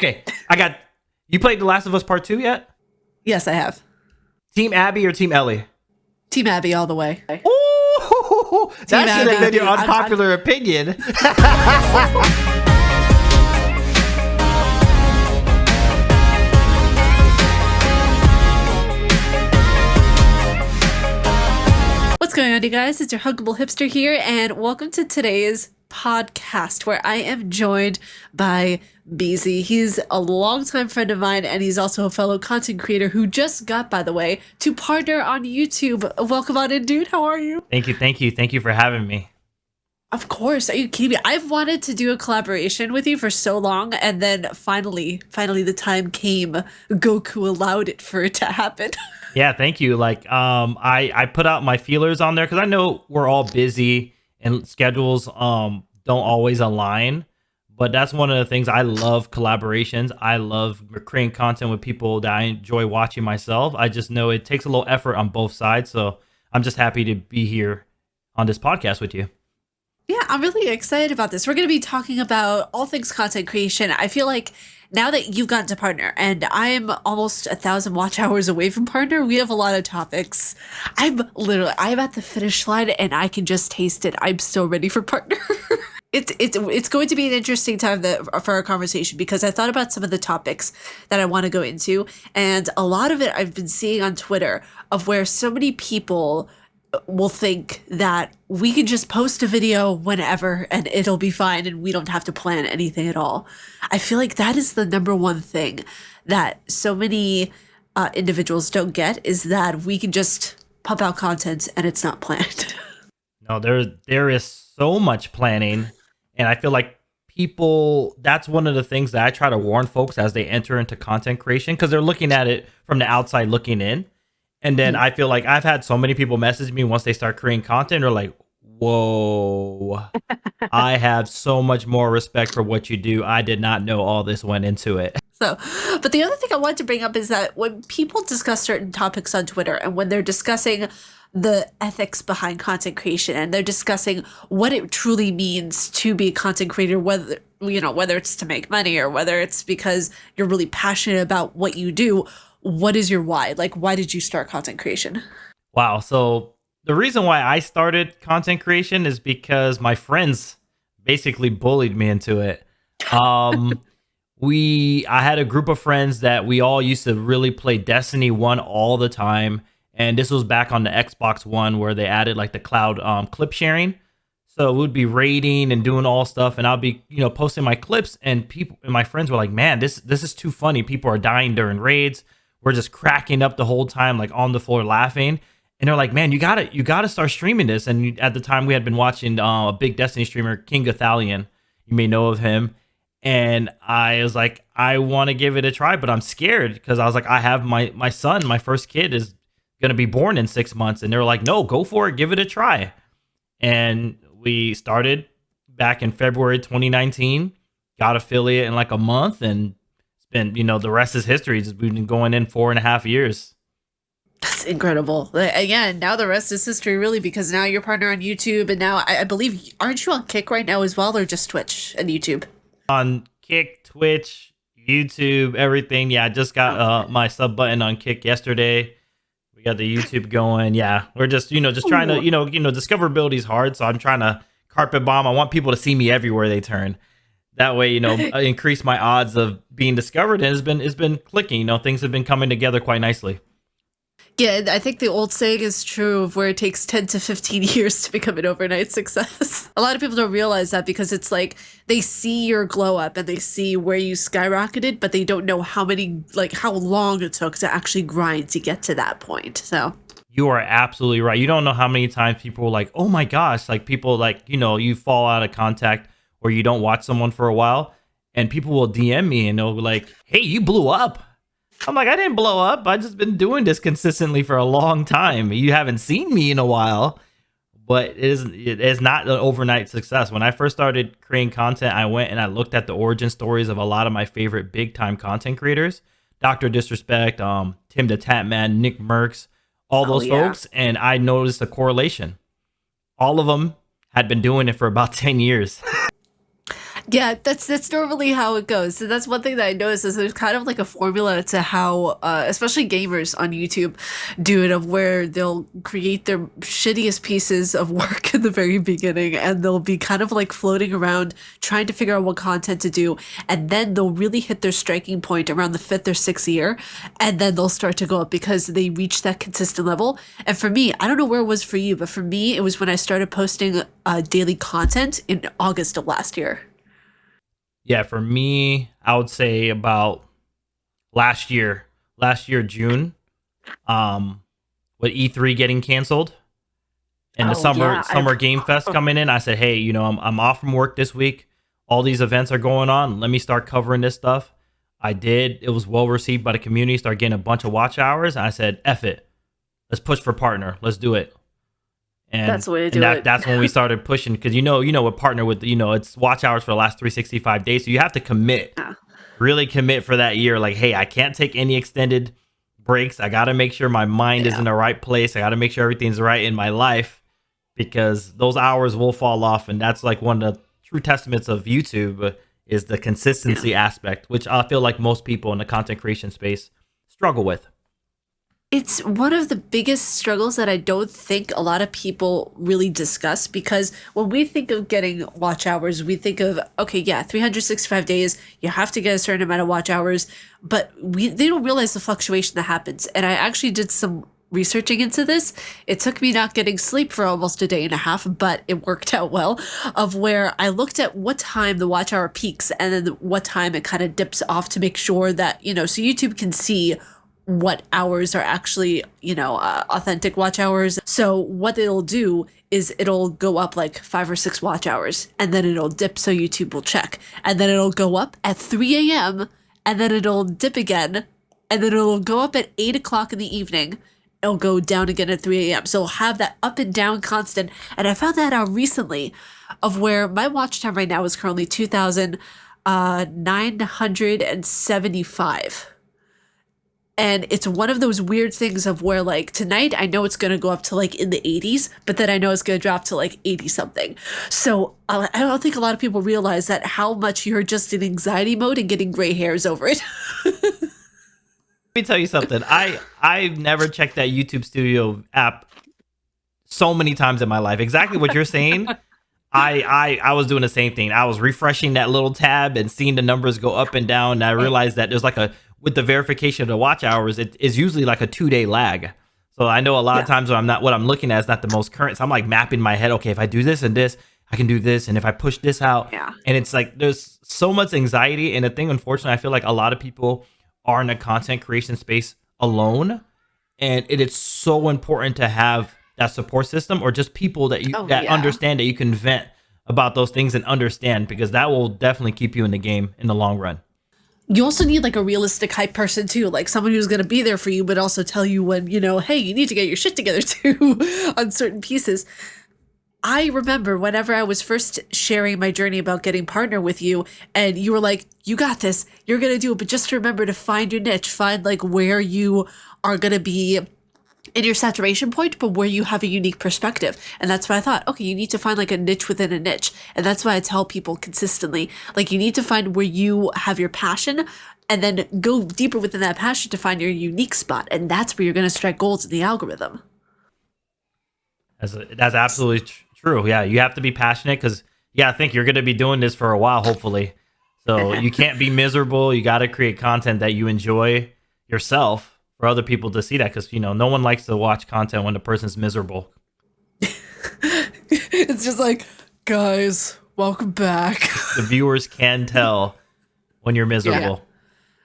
Okay, I got. You played The Last of Us Part 2 yet? Yes, I have. Team Abby or Team Ellie? Team Abby all the way. Ooh, that should have been your unpopular opinion. What's going on, you guys? It's your huggable hipster here, and welcome to today's podcast where I am joined by BZ. He's a longtime friend of mine, and he's also a fellow content creator who just got, by the way, to partner on YouTube. Welcome on in, dude. How are you? Thank you for having me. Of course. Are you kidding me? I've wanted to do a collaboration with you for so long, and then finally the time came. Goku allowed it for it to happen. Yeah, thank you. Like, I put out my feelers on there because I know we're all busy and schedules don't always align. But that's one of the things. I love collaborations. I love creating content with people that I enjoy watching myself. I just know it takes a little effort on both sides. So I'm just happy to be here on this podcast with you. Yeah, I'm really excited about this. We're going to be talking about all things content creation. I feel like now that you've gotten to partner and I'm almost 1,000 watch hours away from partner, we have a lot of topics. I'm at the finish line and I can just taste it. I'm so ready for partner. It's going to be an interesting time for our conversation because I thought about some of the topics that I want to go into, and a lot of it I've been seeing on Twitter of where so many people will think that we can just post a video whenever and it'll be fine and we don't have to plan anything at all. I feel like that is the number one thing that so many individuals don't get, is that we can just pump out content and it's not planned. No, there is so much planning, and I feel like that's one of the things that I try to warn folks as they enter into content creation, because they're looking at it from the outside looking in. And then I feel like I've had so many people message me once they start creating content. They're like, whoa, I have so much more respect for what you do. I did not know all this went into it. So, but the other thing I want to bring up is that when people discuss certain topics on Twitter, and when they're discussing the ethics behind content creation, and they're discussing what it truly means to be a content creator, whether it's to make money or whether it's because you're really passionate about what you do, what is your why? Like, why did you start content creation? Wow. So the reason why I started content creation is because my friends basically bullied me into it. I had a group of friends that we all used to really play Destiny 1 all the time. And this was back on the Xbox One where they added like the cloud clip sharing. So we'd be raiding and doing all stuff, and I'll be, posting my clips, and my friends were like, man, this is too funny. People are dying during raids. We're just cracking up the whole time, like on the floor laughing. And they're like, man, you gotta start streaming this. And at the time we had been watching a big Destiny streamer, King Gothalion. You may know of him. And I was like, I want to give it a try, but I'm scared because I was like, I have my son, my first kid is going to be born in 6 months. And they were like, no, go for it. Give it a try. And we started back in February 2019, got affiliate in like a month, and been, the rest is history. We've been going in 4.5 years. That's incredible. Again, now the rest is history, really, because now you're partner on YouTube, and now I believe, aren't you on Kick right now as well, or just Twitch and YouTube? On Kick, Twitch, YouTube, everything. Yeah, I just got my sub button on Kick yesterday. We got the YouTube going. Yeah, we're just trying to discoverability is hard, so I'm trying to carpet bomb. I want people to see me everywhere they turn. That way, increase my odds of being discovered, and it's been clicking. Things have been coming together quite nicely. Yeah, I think the old saying is true of where it takes 10 to 15 years to become an overnight success. A lot of people don't realize that because it's like they see your glow up and they see where you skyrocketed, but they don't know how long it took to actually grind to get to that point. So you are absolutely right. You don't know how many times people are like, oh my gosh, like people you fall out of contact or you don't watch someone for a while, and people will DM me and they'll be like, hey, you blew up. I'm like, I didn't blow up. I've just been doing this consistently for a long time. You haven't seen me in a while, but it is not an overnight success. When I first started creating content, I went and I looked at the origin stories of a lot of my favorite big time content creators, Dr. Disrespect, Tim the Tatman, Nick Merckx, all those folks. And I noticed a correlation. All of them had been doing it for about 10 years. Yeah, that's normally how it goes. So that's one thing that I noticed is there's kind of like a formula to how, especially gamers on YouTube, do it of where they'll create their shittiest pieces of work in the very beginning, and they'll be kind of like floating around trying to figure out what content to do, and then they'll really hit their striking point around the 5th or 6th year, and then they'll start to go up because they reach that consistent level. And for me, I don't know where it was for you, but for me, it was when I started posting daily content in August of last year. Yeah, for me, I would say about last year June, with E3 getting canceled and the summer Game Fest coming in. I said, hey, I'm off from work this week. All these events are going on. Let me start covering this stuff. I did. It was well received by the community. Started getting a bunch of watch hours. And I said, F it. Let's push for partner. Let's do it. And that's the way to do it. That's when we started pushing, because what partner with, it's watch hours for the last 365 days. So you have to commit, really commit for that year. Like, hey, I can't take any extended breaks. I got to make sure my mind is in the right place. I got to make sure everything's right in my life, because those hours will fall off. And that's like one of the true testaments of YouTube is the consistency aspect, which I feel like most people in the content creation space struggle with. It's one of the biggest struggles that I don't think a lot of people really discuss, because when we think of getting watch hours, we think of, okay, yeah, 365 days, you have to get a certain amount of watch hours, but they don't realize the fluctuation that happens. And I actually did some researching into this. It took me not getting sleep for almost a day and a half, but it worked out well, of where I looked at what time the watch hour peaks and then what time it kind of dips off to make sure that, so YouTube can see what hours are actually, authentic watch hours. So what it'll do is it'll go up like 5 or 6 watch hours, and then it'll dip so YouTube will check. And then it'll go up at 3 a.m. and then it'll dip again. And then it'll go up at 8 o'clock in the evening. It'll go down again at 3 a.m. So it'll have that up and down constant. And I found that out recently, of where my watch time right now is currently 2,975. And it's one of those weird things of where, like, tonight I know it's going to go up to like in the 80s, but then I know it's going to drop to like 80 something. So I don't think a lot of people realize that how much you're just in anxiety mode and getting gray hairs over it. Let me tell you something. I've never checked that YouTube Studio app so many times in my life. Exactly what you're saying. I was doing the same thing. I was refreshing that little tab and seeing the numbers go up and down. And I realized that there's like with the verification of the watch hours, it is usually like a 2-day lag. So I know a lot of times when what I'm looking at is not the most current. So I'm like mapping my head. Okay, if I do this and this, I can do this. And if I push this out, and it's like, there's so much anxiety. And the thing, unfortunately, I feel like a lot of people are in the content creation space alone. And it is so important to have that support system, or just people that understand, that you can vent about those things and understand, because that will definitely keep you in the game in the long run. You also need like a realistic hype person too, like someone who's going to be there for you, but also tell you when, hey, you need to get your shit together too on certain pieces. I remember whenever I was first sharing my journey about getting partner with you, and you were like, you got this, you're going to do it, but just remember to find your niche, find like where you are going to be in your saturation point, but where you have a unique perspective. And that's why I thought, okay, you need to find like a niche within a niche. And that's why I tell people consistently, like, you need to find where you have your passion, and then go deeper within that passion to find your unique spot. And that's where you're going to strike gold in the algorithm. That's absolutely true. Yeah, you have to be passionate, because I think you're going to be doing this for a while, hopefully. So you can't be miserable. You got to create content that you enjoy yourself, for other people to see that, because no one likes to watch content when the person's miserable. It's just like, guys, welcome back. The viewers can tell when you're miserable.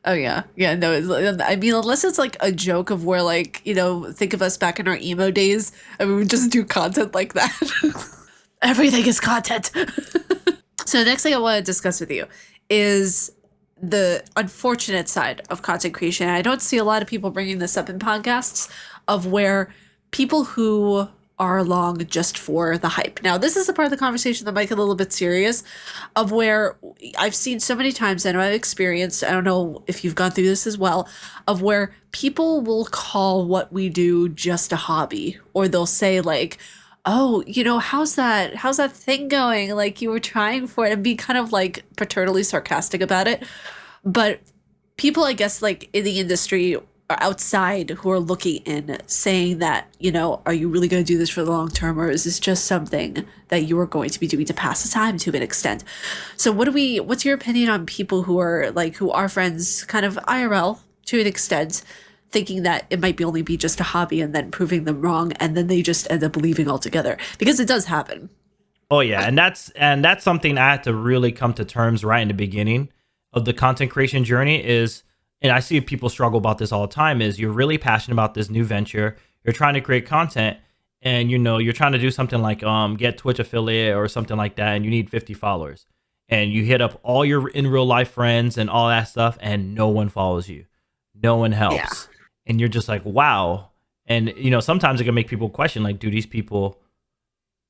Oh yeah, no. I mean, unless it's like a joke of where, like, think of us back in our emo days. I mean, we just do content like that. Everything is content. So the next thing I want to discuss with you is the unfortunate side of content creation. I don't see a lot of people bringing this up in podcasts, of where people who are along just for the hype. Now, this is the part of the conversation that might get a little bit serious, of where I've seen so many times, and I've experienced, I don't know if you've gone through this as well, of where people will call what we do just a hobby, or they'll say like, Oh, how's that thing going? Like you were trying for it and be kind of like paternally sarcastic about it. But people, I guess, like in the industry or outside who are looking in saying that, are you really going to do this for the long term, or is this just something that you are going to be doing to pass the time to an extent? So what's your opinion on people who are friends kind of IRL to an extent, thinking that it might be only be just a hobby and then proving them wrong and then they just end up leaving altogether? Because it does happen. Oh yeah, and that's something I had to really come to terms right in the beginning of the content creation journey is, and I see people struggle about this all the time, is you're really passionate about this new venture, you're trying to create content, and you're trying to do something like get Twitch affiliate or something like that, and you need 50 followers. And you hit up all your in real life friends and all that stuff, and no one follows you. No one helps. Yeah. And you're just like, wow. And sometimes it can make people question, like, do these people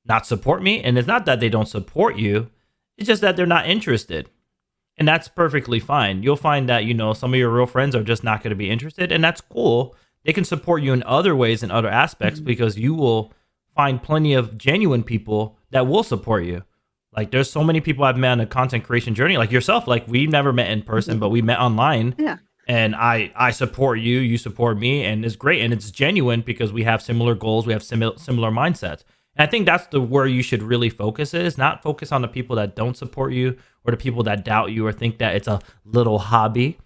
not support me? And it's not that they don't support you, it's just that they're not interested. And that's perfectly fine. You'll find that, some of your real friends are just not going to be interested, and that's cool. They can support you in other ways and other aspects because you will find plenty of genuine people that will support you. Like there's so many people I've met on a content creation journey, like yourself. Like we never met in person, but we met online. Yeah. And I support you, you support me, and it's great. And it's genuine because we have similar goals, we have similar mindsets. And I think that's where you should really focus is not focus on the people that don't support you or the people that doubt you or think that it's a little hobby.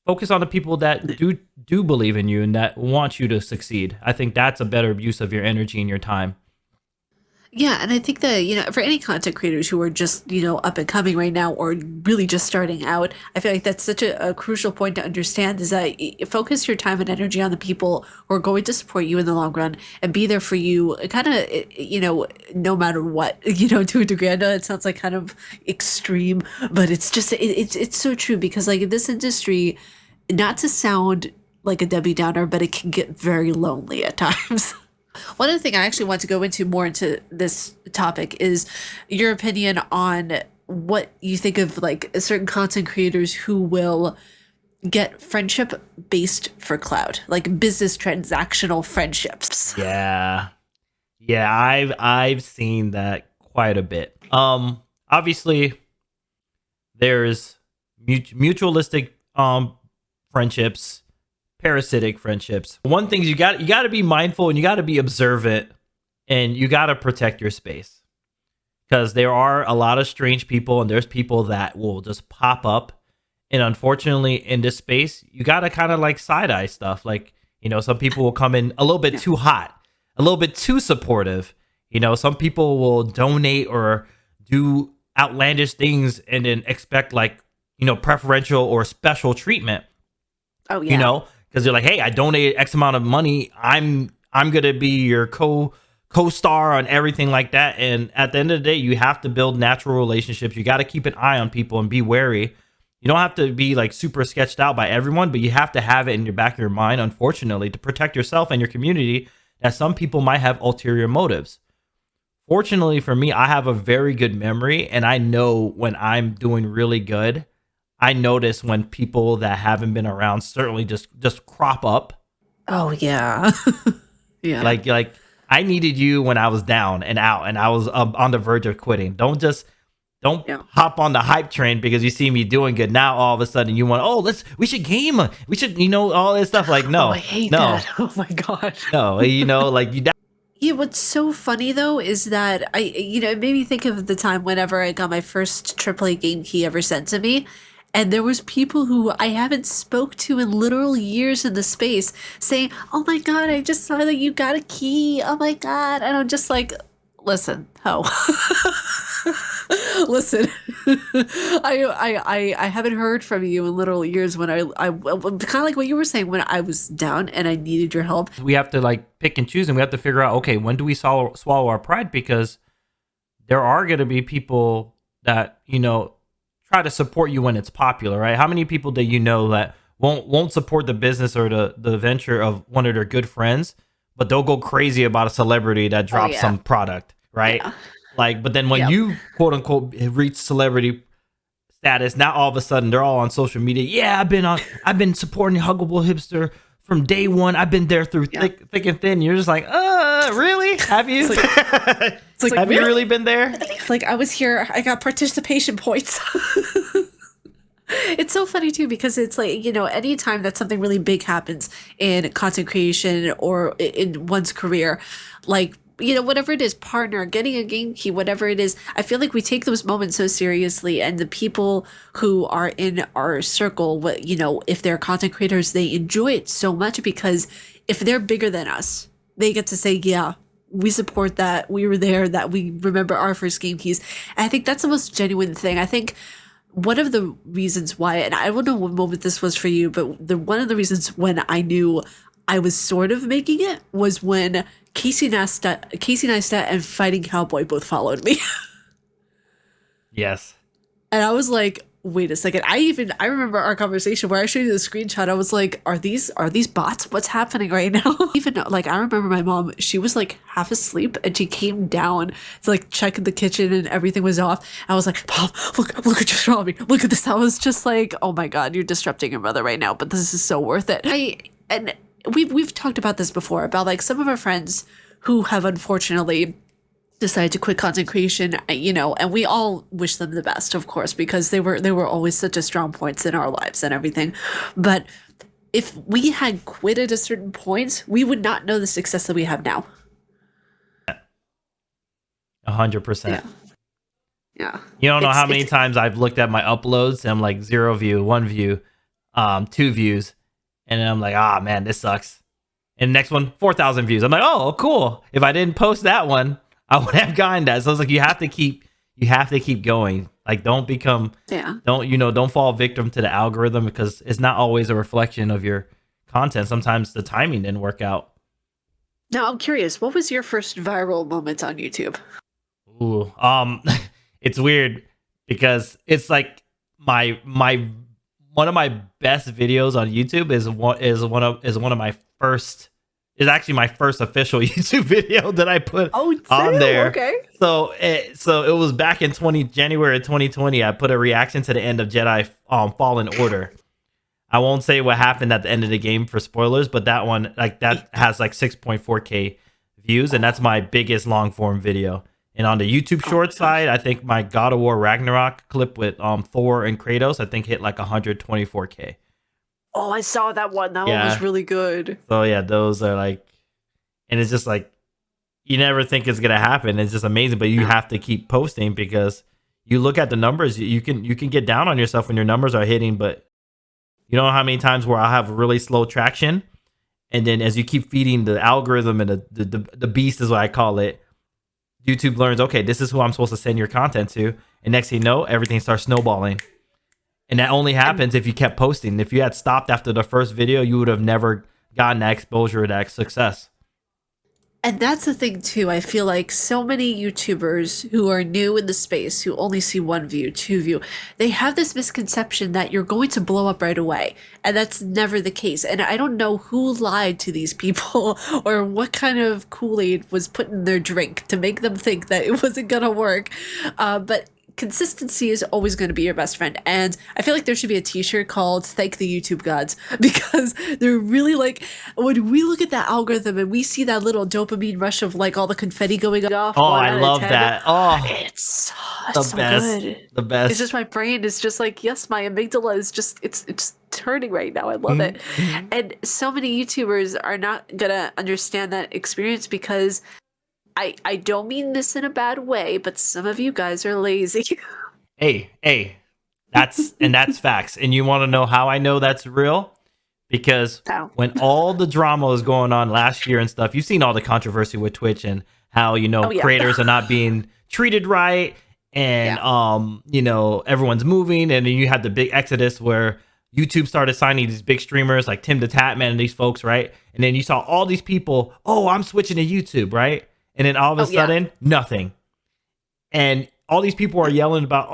Focus on the people that do believe in you and that want you to succeed. I think that's a better use of your energy and your time. Yeah, and I think that, for any content creators who are just, up and coming right now or really just starting out, I feel like that's such a crucial point to understand is that focus your time and energy on the people who are going to support you in the long run and be there for you kind of, no matter what, to a degree. I know it sounds like kind of extreme, but it's just, it's so true because like in this industry, not to sound like a Debbie Downer, but it can get very lonely at times. One other thing I actually want to go into this topic is your opinion on what you think of like certain content creators who will get friendship based for clout, like business transactional friendships. Yeah. Yeah, I've seen that quite a bit. Obviously there's mutualistic friendships, parasitic friendships. One thing you got to be mindful and you got to be observant and you got to protect your space because there are a lot of strange people and there's people that will just pop up. And unfortunately in this space, you got to kind of like side eye stuff. Like, some people will come in a little bit too hot, a little bit too supportive. Some people will donate or do outlandish things and then expect like, preferential or special treatment. Oh yeah. Because they're like, hey, I donated X amount of money. I'm gonna be your co-star on everything like that. And at the end of the day, you have to build natural relationships. You got to keep an eye on people and be wary. You don't have to be like super sketched out by everyone, but you have to have it in your back of your mind, unfortunately, to protect yourself and your community, that some people might have ulterior motives. Fortunately for me, I have a very good memory, and I know when I'm doing really good. I notice when people that haven't been around certainly just crop up. Oh yeah. Yeah. Like I needed you when I was down and out and I was on the verge of quitting. Don't hop on the hype train because you see me doing good. Now all of a sudden you want, we should game. We should, all this stuff. Like, no. Oh, I hate that. Oh my God. No, like you. Yeah, what's so funny though is that it made me think of the time whenever I got my first AAA game key ever sent to me. And there was people who I haven't spoke to in literal years in the space saying, oh my God, I just saw that you got a key. Oh my God. And I'm just like, listen, listen, I haven't heard from you in literal years when I kind of like what you were saying when I was down and I needed your help. We have to like pick and choose and we have to figure out, okay, when do we swallow our pride? Because there are going to be people that, try to support you when it's popular, right? How many people do you know that won't support the business or the venture of one of their good friends, but they'll go crazy about a celebrity that drops some product, right? Yeah. Like, but then when you quote unquote reach celebrity status, now all of a sudden they're all on social media. Yeah, I've been supporting Huggable Hipster from day one. I've been there through thick and thin. You're just like, really? Have you? Have you really been there? Like, I was here. I got participation points. It's so funny too, because it's like, you know, anytime that something really big happens in content creation or in one's career, like, you know, whatever it is, partner, getting a game key, whatever it is, I feel like we take those moments so seriously. And the people who are in our circle, you know, if they're content creators, they enjoy it so much, because if they're bigger than us, they get to say, yeah, we support that. We were there, that we remember our first game keys. And I think that's the most genuine thing. I think one of the reasons why, and I don't know what moment this was for you, but one of the reasons when I knew I was sort of making it was when Casey Neistat and Fighting Cowboy both followed me. Yes. And I was like, wait a second. I remember our conversation where I showed you the screenshot. I was like, are these bots? What's happening right now? Even like, I remember my mom, she was like half asleep and she came down to like check the kitchen and everything was off. I was like, Mom, look what you saw me. Look at this. I was just like, oh my God, you're disrupting your mother right now, but this is so worth it. And we've talked about this before, about like some of our friends who have unfortunately decided to quit content creation, you know, and we all wish them the best, of course, because they were always such a strong points in our lives and everything. But if we had quit at a certain point, we would not know the success that we have now. 100%. Yeah. You don't know how many times I've looked at my uploads and I'm like 0 view, 1 view, 2 views, and then I'm like, ah, man, this sucks. And the next one, 4,000 views. I'm like, oh, cool. If I didn't post that one, I would have gotten that. So it's like you have to keep going. Like, don't don't fall victim to the algorithm, because it's not always a reflection of your content. Sometimes the timing didn't work out. Now I'm curious, what was your first viral moment on YouTube? Ooh, it's weird because it's like my one of my best videos on YouTube is one of my first. Is actually my first official YouTube video that I put on there. Okay. So it was back in January 2020. I put a reaction to the end of Jedi Fallen Order. I won't say what happened at the end of the game for spoilers, but that one, like, that has like 6.4K views, and that's my biggest long form video. And on the YouTube short side, I think my God of War Ragnarok clip with Thor and Kratos, I think hit like 124K. Oh, I saw that one. That one was really good. So yeah, those are like, and it's just like, you never think it's gonna happen. It's just amazing, but you have to keep posting, because you look at the numbers. You can get down on yourself when your numbers are hitting, but you don't know how many times where I'll have really slow traction, and then as you keep feeding the algorithm and the beast is what I call it, YouTube learns, okay, this is who I'm supposed to send your content to, and next thing you know, everything starts snowballing. And that only happens if you kept posting. If you had stopped after the first video, you would have never gotten that exposure or that success. And that's the thing too. I feel like so many YouTubers who are new in the space, who only see 1 view, 2 view, they have this misconception that you're going to blow up right away. And that's never the case. And I don't know who lied to these people or what kind of Kool-Aid was put in their drink to make them think that it wasn't going to work. But consistency is always going to be your best friend. And I feel like there should be a t-shirt called Thank the YouTube Gods, because they're really like, when we look at that algorithm and we see that little dopamine rush of like all the confetti going off. Oh, I love that. Oh, it's the so best. good. The best. It's just, my brain is just like, yes, my amygdala is just, it's turning right now. I love it. And so many YouTubers are not going to understand that experience, because I don't mean this in a bad way, but some of you guys are lazy. Hey, that's facts. And you want to know how I know that's real? Because when all the drama was going on last year and stuff, you've seen all the controversy with Twitch and how, creators are not being treated right, and everyone's moving, and then you had the big exodus where YouTube started signing these big streamers like Tim the Tatman and these folks, right? And then you saw all these people, I'm switching to YouTube, right? And then all of a sudden, nothing. And all these people are yelling about,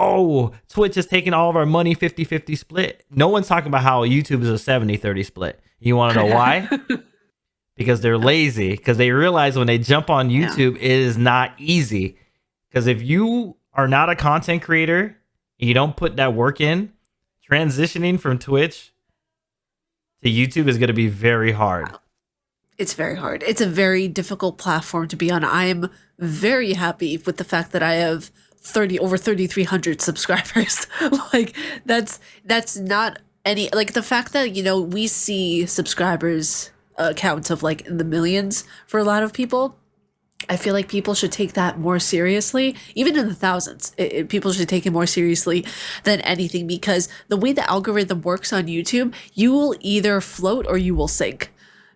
Twitch is taking all of our money, 50-50 split. No one's talking about how YouTube is a 70-30 split. You want to know why? Because they're lazy. Because they realize when they jump on YouTube, it is not easy. Because if you are not a content creator, and you don't put that work in, transitioning from Twitch to YouTube is going to be very hard. It's very hard. It's a very difficult platform to be on. I am very happy with the fact that I have over 3,300 subscribers. Like that's not any, like the fact that, you know, we see subscribers count of like in the millions for a lot of people. I feel like people should take that more seriously, even in the thousands. People should take it more seriously than anything, because the way the algorithm works on YouTube, you will either float or you will sink,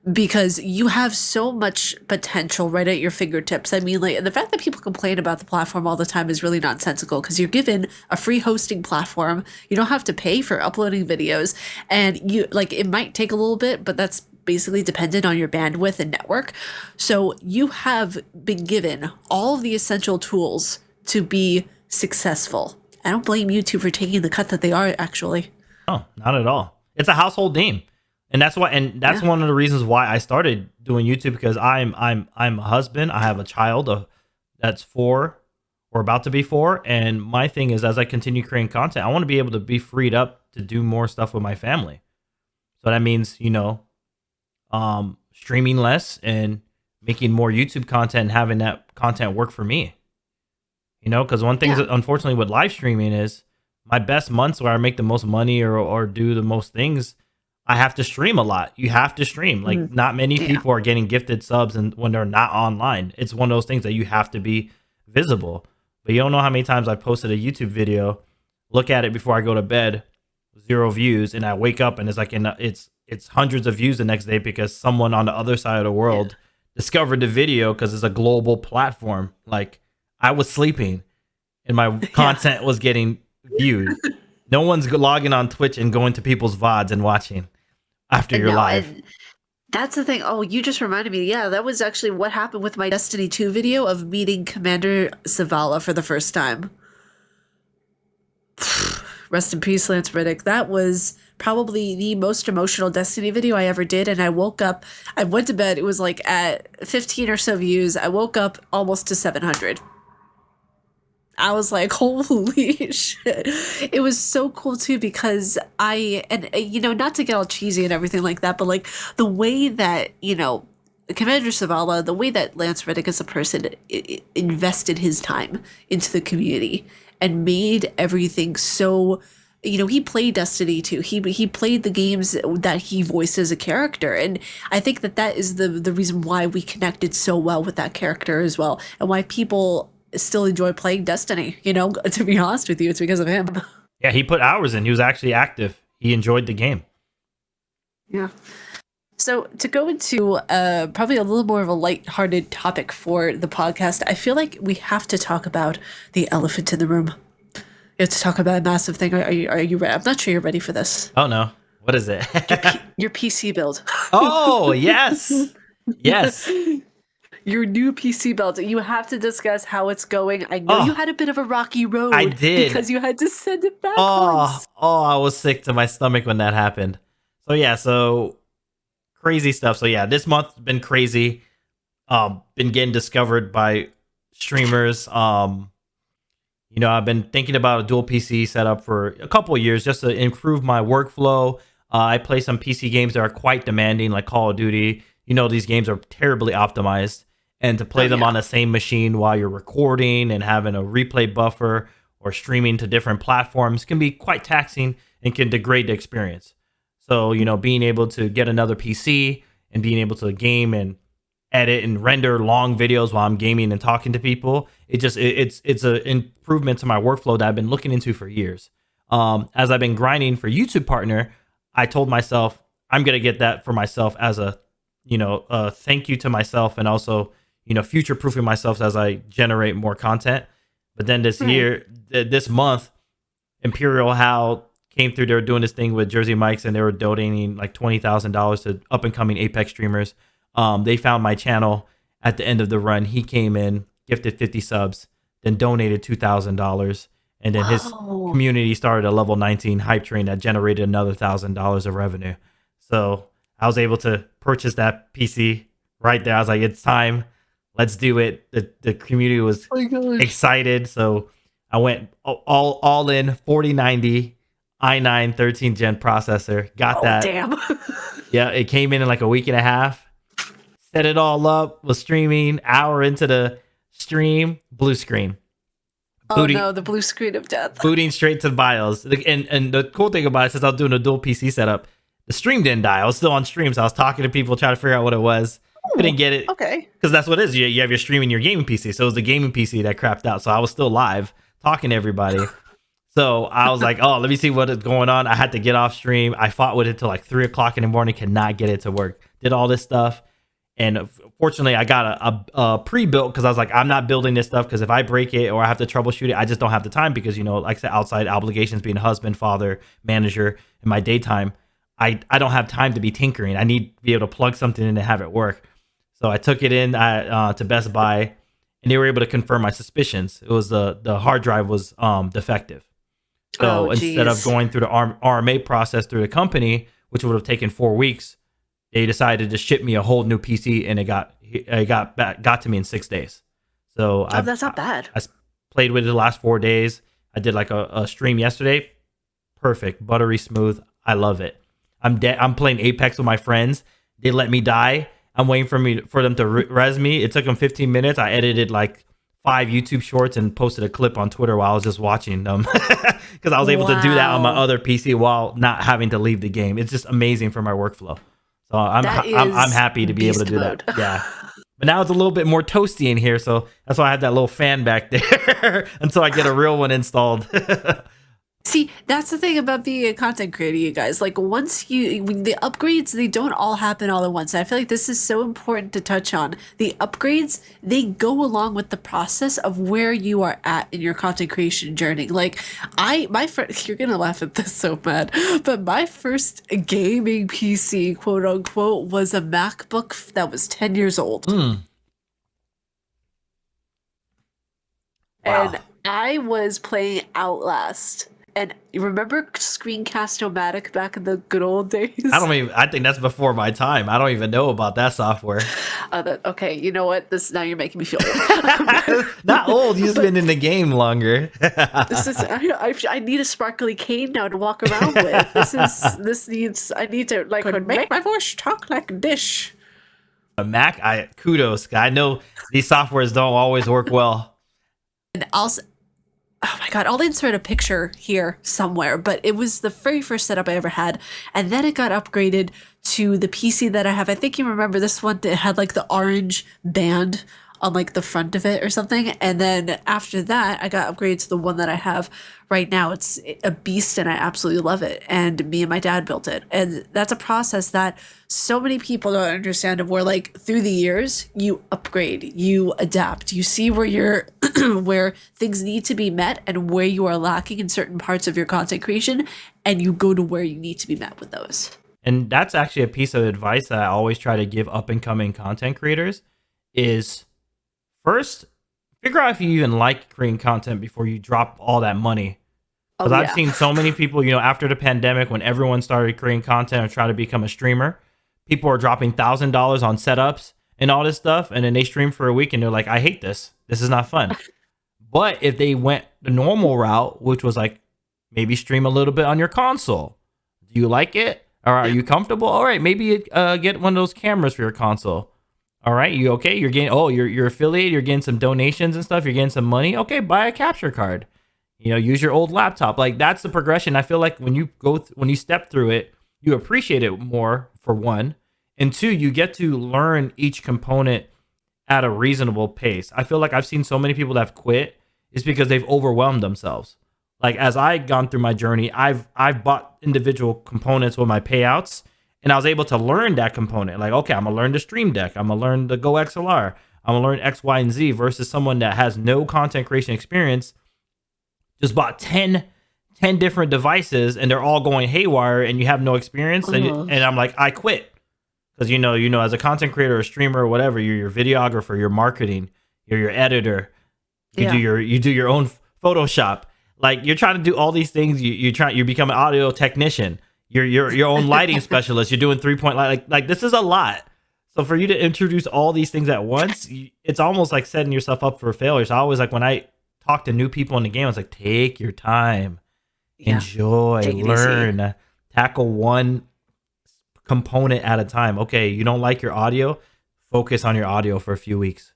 because you have so much potential right at your fingertips. I mean, like, the fact that people complain about the platform all the time is really nonsensical, because you're given a free hosting platform. You don't have to pay for uploading videos, and you, like, it might take a little bit, but that's basically dependent on your bandwidth and network. So you have been given all of the essential tools to be successful. I don't blame YouTube for taking the cut that they are, actually. Oh, not at all. It's a household name. And that's why, and that's one of the reasons why I started doing YouTube, because I'm a husband. I have a child that's 4 or about to be 4, and my thing is, as I continue creating content, I want to be able to be freed up to do more stuff with my family. So that means, you know, streaming less and making more YouTube content and having that content work for me. You know, because one thing that unfortunately with live streaming is my best months where I make the most money or do the most things, I have to stream a lot. You have to stream. Like, not many people are getting gifted subs and when they're not online. It's one of those things that you have to be visible. But you don't know how many times I've posted a YouTube video, look at it before I go to bed, 0 views, and I wake up and it's like it's hundreds of views the next day because someone on the other side of the world discovered the video, because it's a global platform. Like, I was sleeping and my content was getting viewed. No one's logging on Twitch and going to people's VODs and watching after you're live. That's the thing. Oh, you just reminded me. Yeah, that was actually what happened with my Destiny 2 video of meeting Commander Zavala for the first time. Rest in peace, Lance Riddick. That was probably the most emotional Destiny video I ever did. And I woke up, I went to bed, it was like at 15 or so views. I woke up almost to 700. I was like, holy shit. It was so cool too, because you know, not to get all cheesy and everything like that, but like the way that, you know, Commander Zavala, the way that Lance Riddick as a person invested his time into the community and made everything so, you know, he played Destiny 2. He played the games that he voiced as a character. And I think that is the reason why we connected so well with that character as well, and why people still enjoy playing Destiny. You know, to be honest with you, it's because of him. Yeah, he put hours in. He was actually active. He enjoyed the game. Yeah. So to go into probably a little more of a lighthearted topic for the podcast, I feel like we have to talk about the elephant in the room. We have to talk about a massive thing. Are you ready? I'm not sure you're ready for this. Oh no. What is it? Your PC build. Oh, yes. Yes. Your new PC build. You have to discuss how it's going. I know you had a bit of a rocky road. I did. Because you had to send it back once. I was sick to my stomach when that happened. So yeah, crazy stuff. So yeah, this month's been crazy. Been getting discovered by streamers. You know, I've been thinking about a dual PC setup for a couple of years just to improve my workflow. I play some PC games that are quite demanding, like Call of Duty. You know, these games are terribly optimized. And to play them on the same machine while you're recording and having a replay buffer or streaming to different platforms can be quite taxing and can degrade the experience. So, you know, being able to get another PC and being able to game and edit and render long videos while I'm gaming and talking to people, it's an improvement to my workflow that I've been looking into for years. As I've been grinding for YouTube partner, I told myself I'm gonna get that for myself as a, you know, thank you to myself, and also, you know, future proofing myself as I generate more content. But then this this month, Imperial How came through. They were doing this thing with Jersey Mike's, and they were donating like $20,000 to up and coming Apex streamers. They found my channel at the end of the run. He came in, gifted 50 subs, then donated $2,000. And then his community started a level 19 hype train that generated another $1,000 of revenue. So I was able to purchase that PC right there. I was like, it's time. Let's do it. The community was excited. So I went all in 4090 i9 13th gen processor. Got that. Damn. Yeah, it came in like a week and a half. Set it all up, was streaming, hour into the stream, blue screen. Booting, no, the blue screen of death. Booting straight to the BIOS. And the cool thing about it, since I was doing a dual PC setup, the stream didn't die. I was still on stream, so I was talking to people, trying to figure out what it was. Couldn't get it. Okay. Because that's what it is. You have your stream and your gaming PC. So it was the gaming PC that crapped out. So I was still live, talking to everybody. So I was like, oh, let me see what is going on. I had to get off stream. I fought with it till like 3 o'clock in the morning, cannot get it to work. Did all this stuff. And fortunately, I got a pre-built because I was like, I'm not building this stuff because if I break it or I have to troubleshoot it, I just don't have the time because, you know, like I said, outside obligations, being a husband, father, manager in my daytime, I don't have time to be tinkering. I need to be able to plug something in and have it work. So I took it in to Best Buy, and they were able to confirm my suspicions. It was the hard drive was defective. So instead of going through the RMA process through the company, which would have taken 4 weeks, they decided to ship me a whole new PC, and it got to me in 6 days. So that's not bad. I played with it the last 4 days. I did like a stream yesterday. Perfect, buttery smooth. I love it. I'm playing Apex with my friends. They let me die. I'm waiting for them to res me. It took them 15 minutes. I edited like 5 YouTube shorts and posted a clip on Twitter while I was just watching them because I was able to do that on my other PC while not having to leave the game. It's just amazing for my workflow. So I'm happy to be able to do that. Yeah. But now it's a little bit more toasty in here, so that's why I have that little fan back there until I get a real one installed. See, that's the thing about being a content creator, you guys. Like, the upgrades, they don't all happen all at once. I feel like this is so important to touch on. The upgrades, they go along with the process of where you are at in your content creation journey. Like, you're gonna laugh at this so bad, but my first gaming PC, quote unquote, was a MacBook that was 10 years old. Wow. And I was playing Outlast. And you remember Screencast-O-Matic back in the good old days? I think that's before my time. I don't even know about that software. Okay, you know what? Now you're making me feel old. Not old. You've been in the game longer. I need a sparkly cane now to walk around with. I need to make my voice talk like a dish. A Mac, kudos. I know these softwares don't always work well. And also, oh my God, I'll insert a picture here somewhere, but it was the very first setup I ever had. And then it got upgraded to the PC that I have. I think you remember this one that had like the orange band on like the front of it or something. And then after that, I got upgraded to the one that I have right now. It's a beast and I absolutely love it. And me and my dad built it. And that's a process that so many people don't understand, of where like through the years, you upgrade, you adapt, you see where where things need to be met and where you are lacking in certain parts of your content creation, and you go to where you need to be met with those. And that's actually a piece of advice that I always try to give up and coming content creators is, first, figure out if you even like creating content before you drop all that money. Because I've seen so many people, after the pandemic, when everyone started creating content and trying to become a streamer, people are dropping $1,000 on setups and all this stuff. And then they stream for a week and they're like, I hate this. This is not fun. But if they went the normal route, which was like maybe stream a little bit on your console. Do you like it? Or are you comfortable? All right, maybe get one of those cameras for your console. All right, you okay? You're getting you're affiliated. You're getting some donations and stuff. You're getting some money. Okay, buy a capture card. Use your old laptop. Like, that's the progression. I feel like when you when you step through it, you appreciate it more, for one, and two, you get to learn each component at a reasonable pace. I feel like I've seen so many people that have quit is because they've overwhelmed themselves. Like, as I gone through my journey, I've bought individual components with my payouts, and I was able to learn that component. Like, okay, I'm gonna learn the Stream Deck, I'm gonna learn the Go XLR, I'm gonna learn X, Y, and Z, versus someone that has no content creation experience, just bought 10 different devices, and they're all going haywire, and you have no experience. And I'm like, I quit. Because as a content creator or streamer or whatever, you're your videographer, you're marketing, you're your editor, you do your own Photoshop. Like, you're trying to do all these things. You become an audio technician. You're your own lighting specialist. You're doing 3-point light. Like this is a lot. So for you to introduce all these things at once, it's almost like setting yourself up for failure. So I always, like, when I talk to new people in the game, I was like, take your time. Yeah. Enjoy, Take it easy. learn, tackle one component at a time. Okay, you don't like your audio, focus on your audio for a few weeks.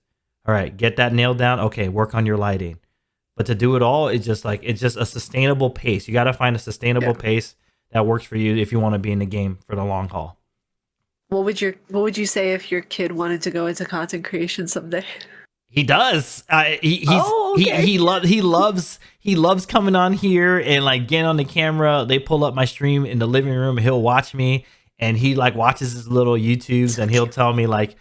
All right, get that nailed down. Okay, work on your lighting. But to do it all, it's just a sustainable pace. You got to find a sustainable pace that works for you if you want to be in the game for the long haul. What would you say if your kid wanted to go into content creation someday? He does. Okay. He loves coming on here and like getting on the camera. They pull up my stream in the living room. He'll watch me, and he like watches his little YouTubes, and he'll tell me like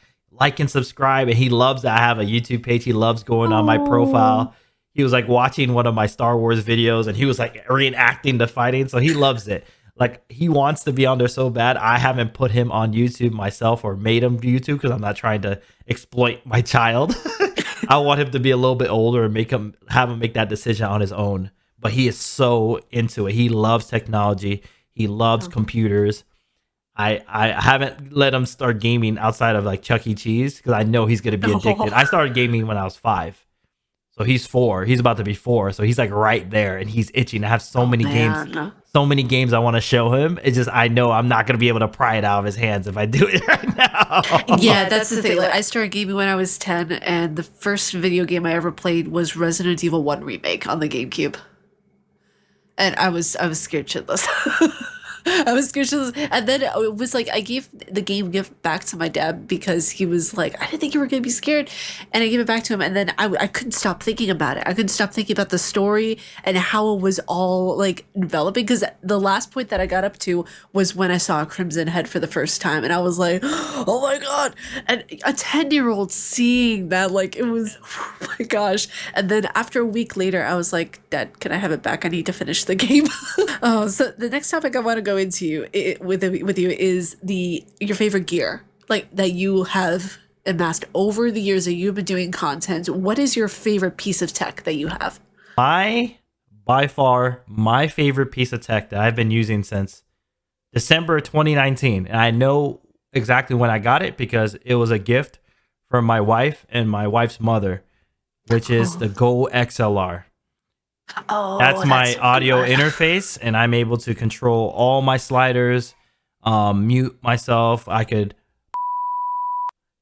and subscribe. And he loves that I have a YouTube page. He loves going on my profile. He was like watching one of my Star Wars videos, and he was like reenacting the fighting. So he loves it. Like he wants to be on there so bad. I haven't put him on YouTube myself or made him YouTube because I'm not trying to exploit my child. I want him to be a little bit older and have him make that decision on his own. But he is so into it. He loves technology. He loves computers. I haven't let him start gaming outside of like Chuck E. Cheese because I know he's going to be addicted. I started gaming when I was 5. So he's 4. He's about to be 4. So he's like right there and he's itching. I have so many games. So many games I want to show him. It's just I know I'm not going to be able to pry it out of his hands if I do it right now. Yeah, that's the thing. Like, I started gaming when I was 10, and the first video game I ever played was Resident Evil 1 Remake on the GameCube. And I was scared shitless. I was scared shitless. And then it was like I gave the game gift back to my dad because he was like, I didn't think you were going to be scared. And I gave it back to him. And then I couldn't stop thinking about it. I couldn't stop thinking about the story and how it was all like enveloping. Because the last point that I got up to was when I saw a Crimson Head for the first time. And I was like, oh my God. And a 10-year-old seeing that, like, it was, oh my gosh. And then after a week later, I was like, Dad, can I have it back? I need to finish the game. So the next topic I want to go into with you is your favorite gear, like that you have amassed over the years that you've been doing content. What is your favorite piece of tech that you have? By far, my favorite piece of tech that I've been using since December 2019. And I know exactly when I got it because it was a gift from my wife and my wife's mother, which is the Go XLR. That's my audio interface, and I'm able to control all my sliders, mute myself. I could,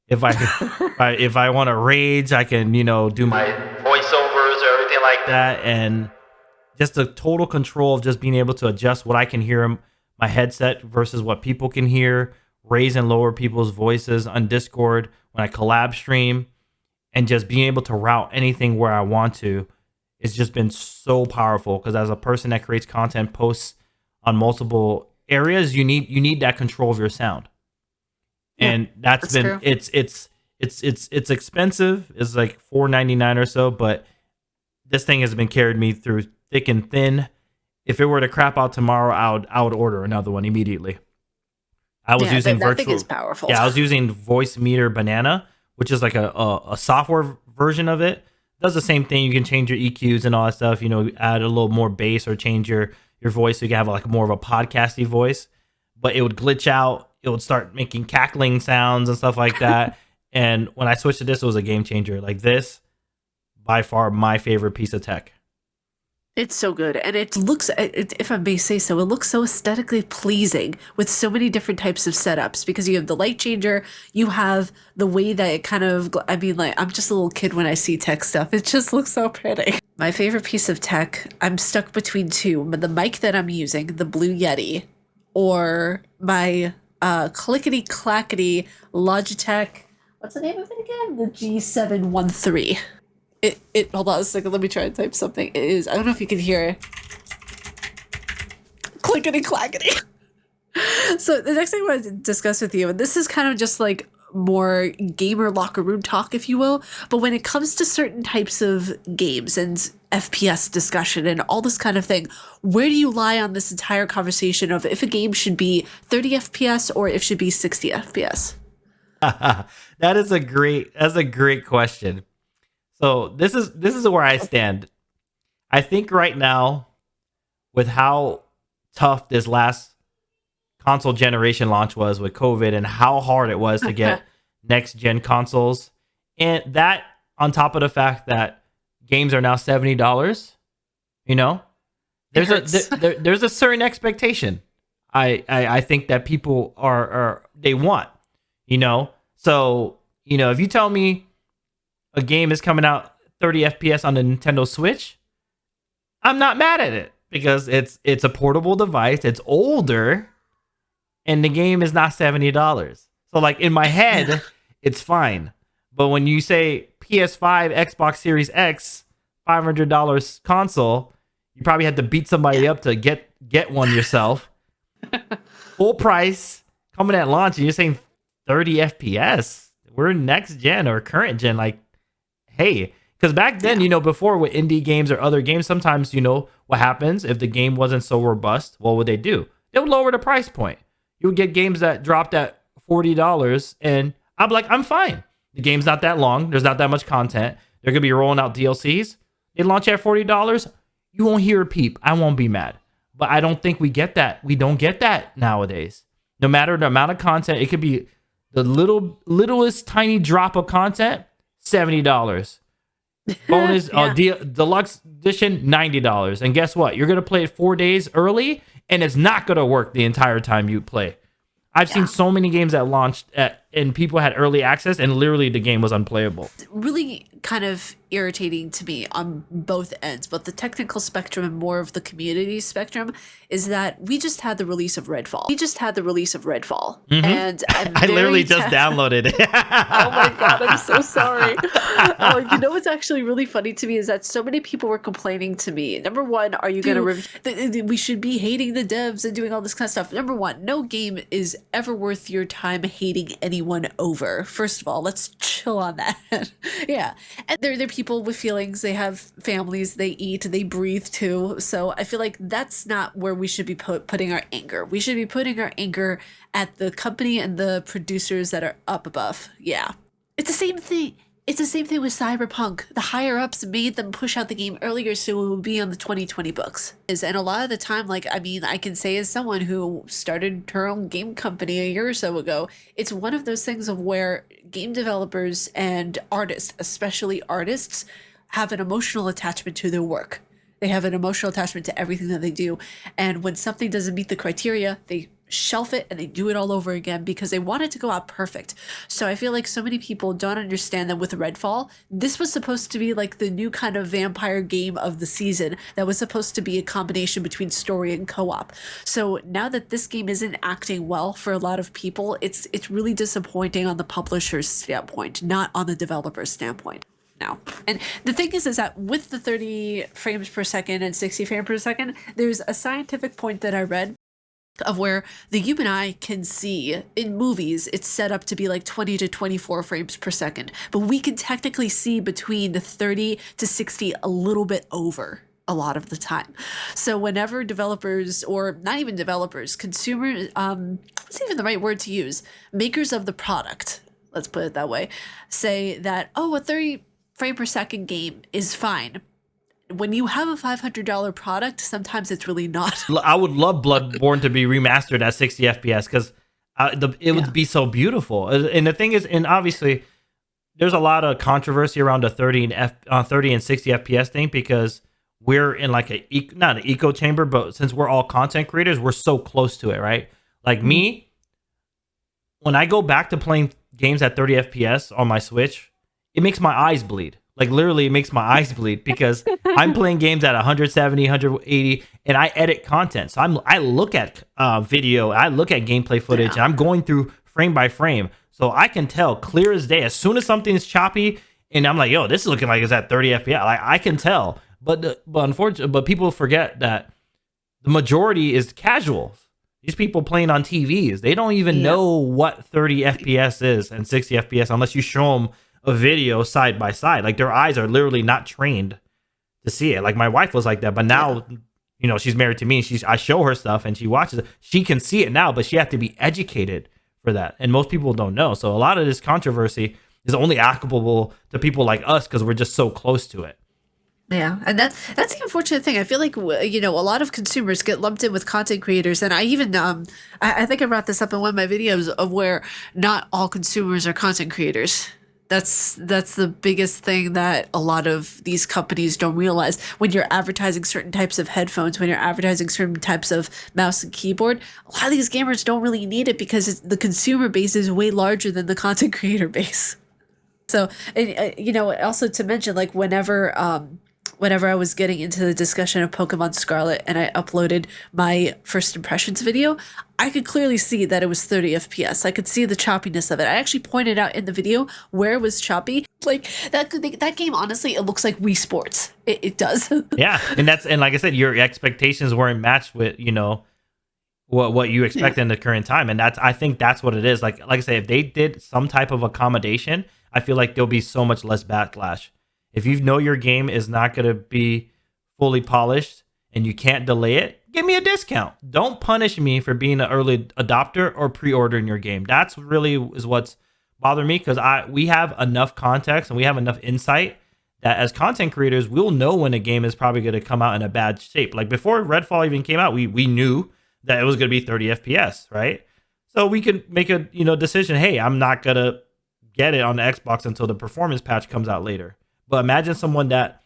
if I want to rage, I can, do my voiceovers or everything like that, and just the total control of just being able to adjust what I can hear in my headset versus what people can hear, raise and lower people's voices on Discord when I collab stream, and just being able to route anything where I want to. It's just been so powerful because as a person that creates content, posts on multiple areas, you need that control of your sound. And that's been true. It's expensive. It's like $4.99 or so, but this thing has been carried me through thick and thin. If it were to crap out tomorrow, I would order another one immediately. I was using that thing is powerful. Yeah, I was using Voice Meter Banana, which is like a software version of it. Does the same thing. You can change your EQs and all that stuff, add a little more bass or change your voice so you can have like more of a podcasty voice. But it would glitch out. It would start making cackling sounds and stuff like that. And when I switched to this, it was a game changer. Like this, by far my favorite piece of tech. It's so good. And it looks, if I may say so, it looks so aesthetically pleasing with so many different types of setups because you have the light changer, you have the way that it kind of, I'm just a little kid when I see tech stuff. It just looks so pretty. My favorite piece of tech, I'm stuck between two, but the mic that I'm using, the Blue Yeti, or my clickety-clackety Logitech, what's the name of it again? The G713. It hold on a second, let me try and type something. It is, I don't know if you can hear it. Clickety clackety. So the next thing I want to discuss with you, and this is kind of just like more gamer locker room talk, if you will, but when it comes to certain types of games and FPS discussion and all this kind of thing, where do you lie on this entire conversation of if a game should be 30 FPS or if it should be 60 FPS? That's a great question. So this is where I stand. I think right now, with how tough this last console generation launch was with COVID and how hard it was to get next gen consoles, and that on top of the fact that games are now $70, It there's a hurts. there's a certain expectation. I think that people are they want, you know. So if you tell me a game is coming out 30 FPS on the Nintendo Switch, I'm not mad at it because it's a portable device. It's older, and the game is not $70. So like in my head, it's fine. But when you say PS5, Xbox Series X, $500 console, you probably had to beat somebody up to get one yourself. Full price, coming at launch, and you're saying 30 FPS. We're next gen or current gen. Like, hey, because back then, before with indie games or other games, sometimes what happens if the game wasn't so robust. What would they do? They would lower the price point. You would get games that dropped at $40, and I'm like, I'm fine. The game's not that long. There's not that much content. They're gonna be rolling out DLCs. They launch at $40. You won't hear a peep. I won't be mad. But I don't think we get that. We don't get that nowadays. No matter the amount of content, it could be the littlest tiny drop of content, $70. Bonus deluxe edition, $90. And guess what? You're gonna play it 4 days early, and it's not gonna work the entire time you play. I've seen so many games that launched and people had early access, and literally the game was unplayable. Really kind of irritating to me on both ends, but the technical spectrum and more of the community spectrum is that we just had the release of Redfall. And I literally just downloaded it. Oh my god, I'm so sorry. What's actually really funny to me is that so many people were complaining to me. Number one, are you going to we should be hating the devs and doing all this kind of stuff. Number one, no game is ever worth your time hating anyone over. First of all, let's chill on that. Yeah. And they're people with feelings. They have families, they eat, they breathe too. So I feel like that's not where we should be putting our anger. We should be putting our anger at the company and the producers that are up above. Yeah. It's the same thing. It's the same thing with Cyberpunk. The higher ups made them push out the game earlier so it would be on the 2020 books. And a lot of the time, I can say as someone who started her own game company a year or so ago, it's one of those things of where game developers and artists, especially artists, have an emotional attachment to their work. They have an emotional attachment to everything that they do. And when something doesn't meet the criteria, they shelf it and they do it all over again because they want it to go out perfect. So I feel like so many people don't understand that with Redfall, this was supposed to be like the new kind of vampire game of the season that was supposed to be a combination between story and co-op. So now that this game isn't acting well for a lot of people, it's really disappointing on the publisher's standpoint, not on the developer's standpoint. Now, and the thing is that with the 30 frames per second and 60 frames per second, there's a scientific point that I read of where the human eye can see in movies, it's set up to be like 20 to 24 frames per second, but we can technically see between 30 to 60 a little bit over a lot of the time. So whenever developers, or not even developers, consumers, what's even the right word to use, makers of the product, let's put it that way, say that, oh, a 30 frame per second game is fine. When you have a $500 product, sometimes it's really not. I would love Bloodborne to be remastered at 60 FPS because it would be so beautiful. And the thing is, and obviously, there's a lot of controversy around the 30 and 60 FPS thing because we're in like not an echo chamber, but since we're all content creators, we're so close to it, right? Like me, when I go back to playing games at 30 FPS on my Switch, it makes my eyes bleed. Like literally it makes my eyes bleed because I'm playing games at 170, 180 and I edit content. So I look at video, I look at gameplay footage, and I'm going through frame by frame. So I can tell clear as day as soon as something is choppy and I'm like, yo, this is looking like it's at 30 FPS. Like I can tell. But unfortunately, people forget that the majority is casuals. These people playing on TVs, they don't even know what 30 FPS is and 60 FPS unless you show them a video side by side. Like their eyes are literally not trained to see it. Like my wife was like that, but now she's married to me and I show her stuff and she watches it. She can see it now, but she had to be educated for that, and most people don't know. So a lot of this controversy is only applicable to people like us because we're just so close to it. Yeah, and that's the unfortunate thing. I feel like a lot of consumers get lumped in with content creators, and I even I think I brought this up in one of my videos of where not all consumers are content creators. That's the biggest thing that a lot of these companies don't realize. When you're advertising certain types of headphones, when you're advertising certain types of mouse and keyboard, a lot of these gamers don't really need it because the consumer base is way larger than the content creator base. So, and, also to mention, like whenever I was getting into the discussion of Pokemon Scarlet and I uploaded my first impressions video, I could clearly see that it was 30 FPS. I could see the choppiness of it. I actually pointed out in the video where it was choppy. Like that game, honestly, it looks like Wii Sports. It does. Yeah, and like I said, your expectations weren't matched with what you expect in the current time, and I think that's what it is. Like I say, if they did some type of accommodation, I feel like there'll be so much less backlash. If you know your game is not going to be fully polished and you can't delay it, give me a discount. Don't punish me for being an early adopter or pre-ordering your game. That's really is what's bothered me, because we have enough context and we have enough insight that as content creators, we'll know when a game is probably going to come out in a bad shape. Like before Redfall even came out, we knew that it was going to be 30 FPS, right? So we could make a decision, hey, I'm not going to get it on the Xbox until the performance patch comes out later. But imagine someone that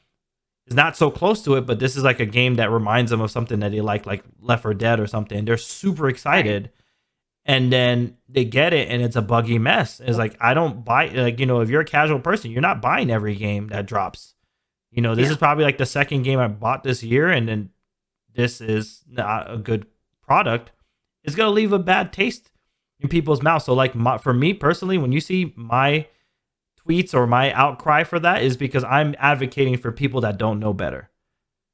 is not so close to it, but this is like a game that reminds them of something that they like Left 4 Dead or something. And they're super excited. Right. And then they get it and it's a buggy mess. It's like, I don't buy, if you're a casual person, you're not buying every game that drops. This is probably like the second game I bought this year, and then this is not a good product. It's going to leave a bad taste in people's mouths. So like for me personally, when you see my tweets or my outcry for that, is because I'm advocating for people that don't know better,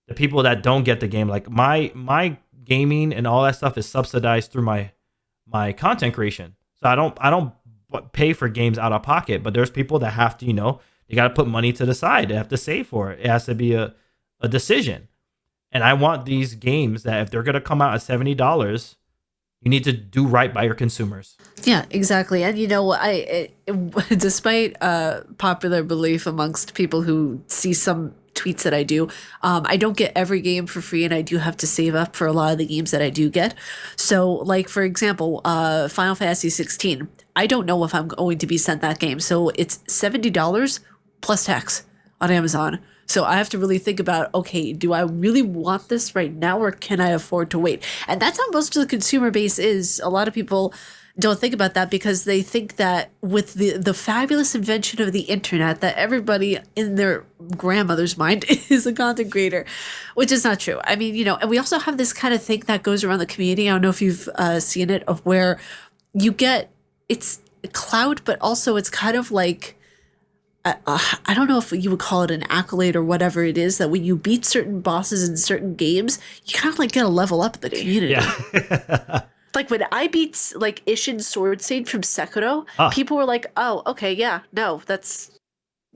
the people that don't get the game. Like my gaming and all that stuff is subsidized through my content creation, so I don't pay for games out of pocket. But there's people that have to, you got to put money to the side. They have to save for it. It has to be a decision. And I want these games that if they're going to come out at $70, you need to do right by your consumers. Yeah, exactly. And despite popular belief amongst people who see some tweets that I do, I don't get every game for free, and I do have to save up for a lot of the games that I do get. So, like for example, Final Fantasy 16, I don't know if I'm going to be sent that game, so it's $70 plus tax on Amazon. So I have to really think about, okay, do I really want this right now, or can I afford to wait? And that's how most of the consumer base is. A lot of people don't think about that because they think that with the fabulous invention of the internet, that everybody in their grandmother's mind is a content creator, which is not true. I mean, and we also have this kind of thing that goes around the community. I don't know if you've seen it, of where you get, it's clout, but also it's kind of like, I don't know if you would call it an accolade or whatever it is, that when you beat certain bosses in certain games, you kind of like get a level up in the community. Yeah. Like when I beat like Ishin Sword Sage from Sekiro, people were like, "Oh, okay, yeah, no, that's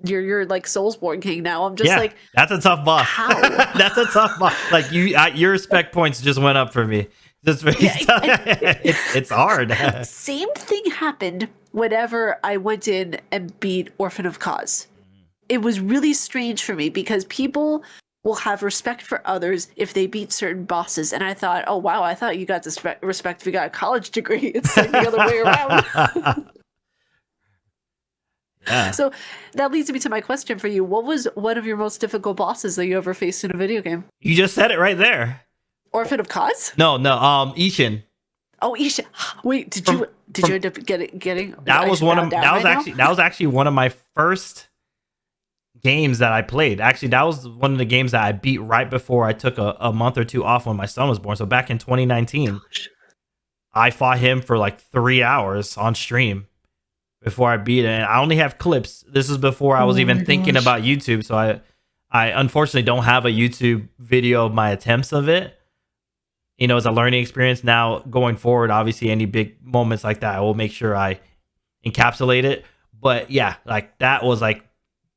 you're like Soulsborne King now." I'm just like, that's a tough boss. How? That's a tough boss. Like your respect points just went up for me. It's hard. Same thing happened whenever I went in and beat Orphan of Cause. It was really strange for me because people will have respect for others if they beat certain bosses. And I thought, oh, wow, I thought you got this respect if you got a college degree. It's like the other way around. Yeah. So that leads me to my question for you. What was one of your most difficult bosses that you ever faced in a video game? You just said it right there. Orphan of Cause? No, Ishin. Oh, Ishin. Wait, did you end up getting that was actually one of my first games that I played. Actually, that was one of the games that I beat right before I took a month or two off when my son was born. So back in 2019, I fought him for like 3 hours on stream before I beat it. And I only have clips. This is before I was even thinking about YouTube. So I unfortunately don't have a YouTube video of my attempts of it. It's a learning experience. Now going forward, obviously any big moments like that, I will make sure I encapsulate it. But yeah, like that was like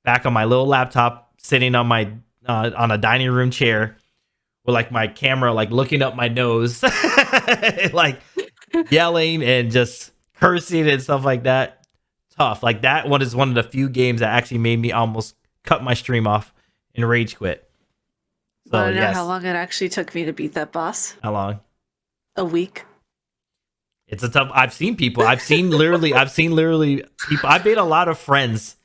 back on my little laptop, sitting on my on a dining room chair with like my camera like looking up my nose, like yelling and just cursing and stuff like that. Tough. Like that one is one of the few games that actually made me almost cut my stream off and rage quit. So, I don't know how long it actually took me to beat that boss. How long? A week. It's a tough. I've seen literally people. I've made a lot of friends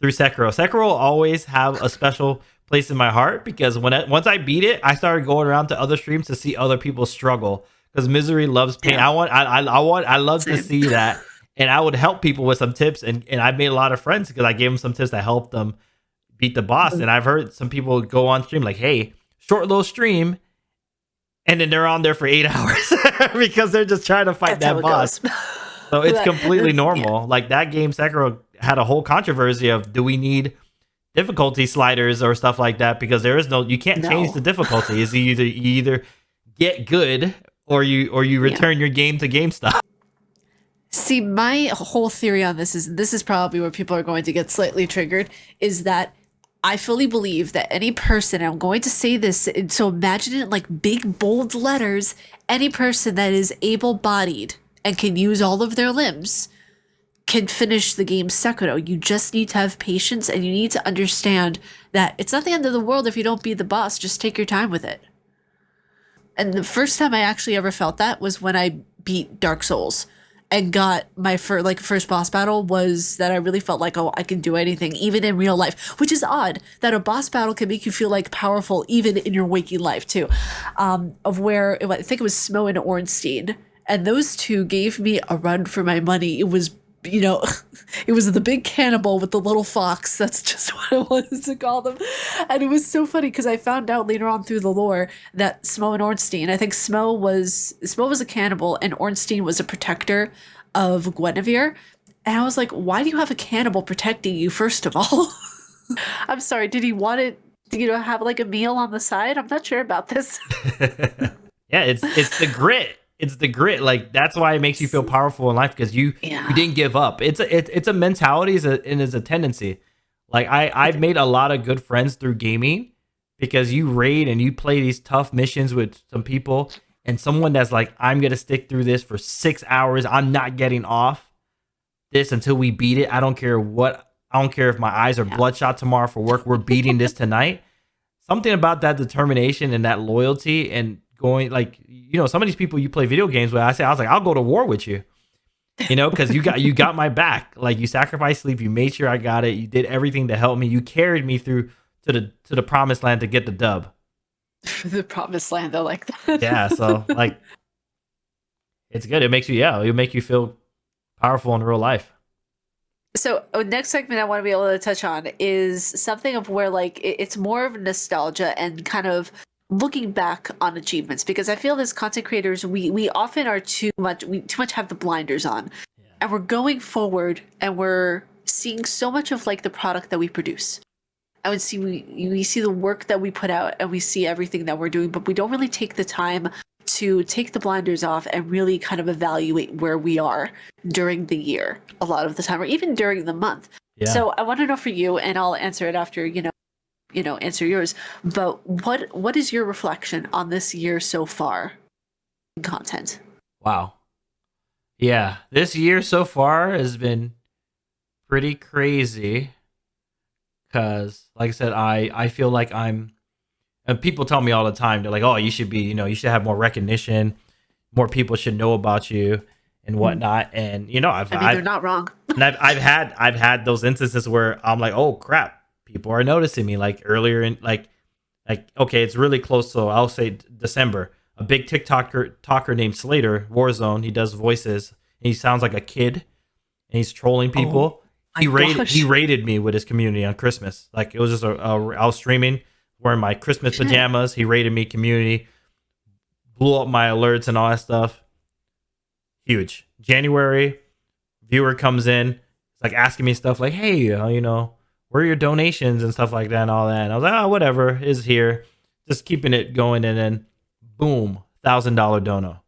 through Sekiro. Sekiro will always have a special place in my heart because once I beat it, I started going around to other streams to see other people struggle because misery loves pain. Yeah. I love to Same. see that, and I would help people with some tips, and I made a lot of friends because I gave them some tips that helped them beat the boss. And I've heard some people go on stream like, "Hey, short little stream." And then they're on there for 8 hours because they're just trying to fight that boss. So it's completely normal. Like that game, Sekiro, had a whole controversy of do we need difficulty sliders or stuff like that because there is you can't change the difficulty. Is you either get good or you return your game to GameStop. See, my whole theory on this is probably where people are going to get slightly triggered, is that I fully believe that any person, I'm going to say this, so imagine it like big, bold letters, any person that is able-bodied and can use all of their limbs can finish the game Sekiro. You just need to have patience, and you need to understand that it's not the end of the world if you don't beat the boss. Just take your time with it. And the first time I actually ever felt that was when I beat Dark Souls and got my first boss battle, was that I really felt like, oh, I can do anything, even in real life, which is odd that a boss battle can make you feel like powerful even in your waking life too. Of where, I think it was Smo and Ornstein, and those two gave me a run for my money. It was, it was the big cannibal with the little fox. That's just what I wanted to call them. And it was so funny because I found out later on through the lore that Smo and Ornstein, I think Smo was a cannibal and Ornstein was a protector of Guinevere. And I was like, why do you have a cannibal protecting you, first of all? I'm sorry, did he want it, have like a meal on the side? I'm not sure about this. Yeah, it's the grit. It's the grit. Like that's why it makes you feel powerful in life because you didn't give up. It's a mentality and it's a tendency. Like I've made a lot of good friends through gaming because you raid and you play these tough missions with some people and someone that's like, I'm gonna stick through this for 6 hours. I'm not getting off this until we beat it. I don't care if my eyes are bloodshot tomorrow for work. We're beating this tonight. Something about that determination and that loyalty and going, like, some of these people you play video games with, I was like, I'll go to war with you, because you got my back. Like you sacrificed sleep, you made sure I got it, you did everything to help me, you carried me through to the promised land to get the dub. The promised land, I like that. Yeah, so like it's good. It makes it'll make you feel powerful in real life. So next segment I want to be able to touch on is something of where like it's more of nostalgia and kind of looking back on achievements, because I feel as content creators, we often are too much have the blinders on, and we're going forward and we're seeing so much of like the product that we produce. I would see we see the work that we put out and we see everything that we're doing, but we don't really take the time to take the blinders off and really kind of evaluate where we are during the year a lot of the time, or even during the month. Yeah. So I want to know for you, and I'll answer it after, answer yours, but what is your reflection on this year so far in content? Wow. Yeah, this year so far has been pretty crazy because, like I said, I feel like and people tell me all the time, they're like, oh, you should be, you should have more recognition, more people should know about you and whatnot. And they're not wrong. And I've had those instances where I'm like, oh crap, people are noticing me. Like earlier in like okay, it's really close, so I'll say December, a big talker named Slater, Warzone, he does voices and he sounds like a kid and he's trolling people. He raided me with his community on Christmas. Like it was just I was streaming wearing my Christmas pajamas. He raided me community, blew up my alerts and all that stuff. Huge. January, viewer comes in, it's like asking me stuff like, hey, where are your donations and stuff like that and all that. And I was like, oh, whatever is here. Just keeping it going. And then boom, $1,000 dono.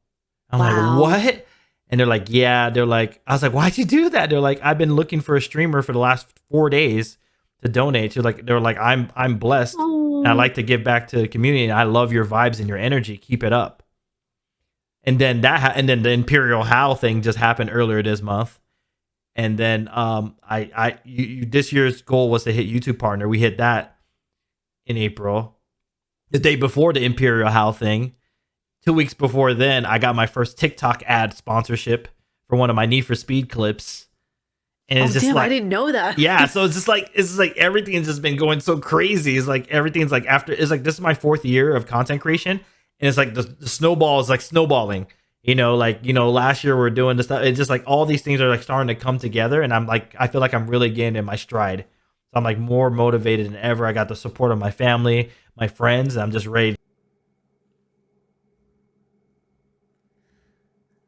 I'm like, what? And they're like, yeah. They're like, I was like, why'd you do that? They're like, I've been looking for a streamer for the last 4 days to donate. They're like, I'm blessed. And I like to give back to the community. And I love your vibes and your energy. Keep it up. And then and then the Imperial Hal thing just happened earlier this month. And then this year's goal was to hit YouTube partner. We hit that in April. The day before the Imperial Hal thing, 2 weeks before then, I got my first TikTok ad sponsorship for one of my Need for Speed clips. And it's just damn, like, I didn't know that. yeah, so it's just like everything has just been going so crazy. It's like everything's like this is my 4th year of content creation, and it's like the snowball is like snowballing. Last year we were doing this stuff. It's just like all these things are like starting to come together, and I feel like I'm really getting in my stride. So I'm like more motivated than ever. I got the support of my family, my friends, and I'm just ready.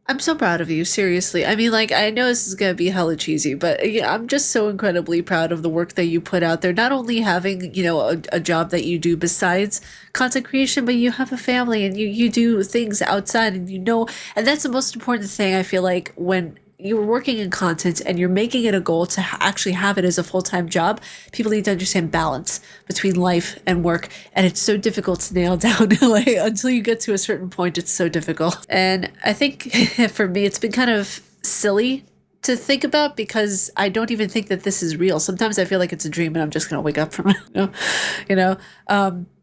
I'm so proud of you, seriously. I mean, like, I know this is gonna be hella cheesy, but yeah, I'm just so incredibly proud of the work that you put out there. Not only having, a job that you do besides content creation, but you have a family and you do things outside and and that's the most important thing I feel like when you're working in content and you're making it a goal to actually have it as a full-time job. People need to understand balance between life and work, and it's so difficult to nail down. Like, until you get to a certain point, it's so difficult. And I think for me, it's been kind of silly to think about because I don't even think that this is real. Sometimes I feel like it's a dream and I'm just gonna wake up from it.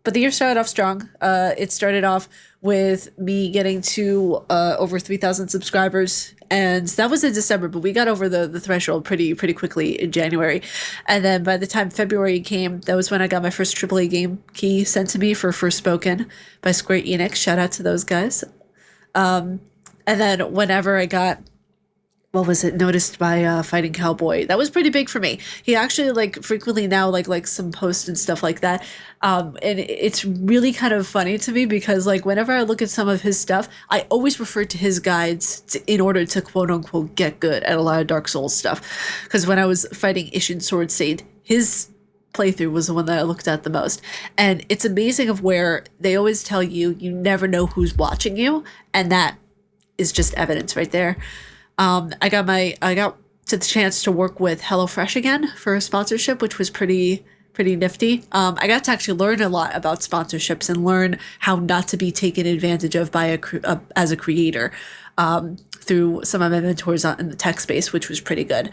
But the year started off strong. It started off with me getting to over 3,000 subscribers, and that was in December. But we got over the threshold pretty quickly in January, and then by the time February came, that was when I got my first AAA game key sent to me for Forspoken by Square Enix. Shout out to those guys. And then whenever I got noticed by Fighting Cowboy, that was pretty big for me. He actually frequently now like some posts and stuff like that, and it's really kind of funny to me because whenever I look at some of his stuff, I always refer to his guides in order to quote unquote get good at a lot of Dark Souls stuff, because when I was fighting Ishin Sword Saint, his playthrough was the one that I looked at the most. And it's amazing of where they always tell you never know who's watching you, and that is just evidence right there. I got to the chance to work with HelloFresh again for a sponsorship, which was pretty nifty. I got to actually learn a lot about sponsorships and learn how not to be taken advantage of by as a creator through some of my mentors in the tech space, which was pretty good.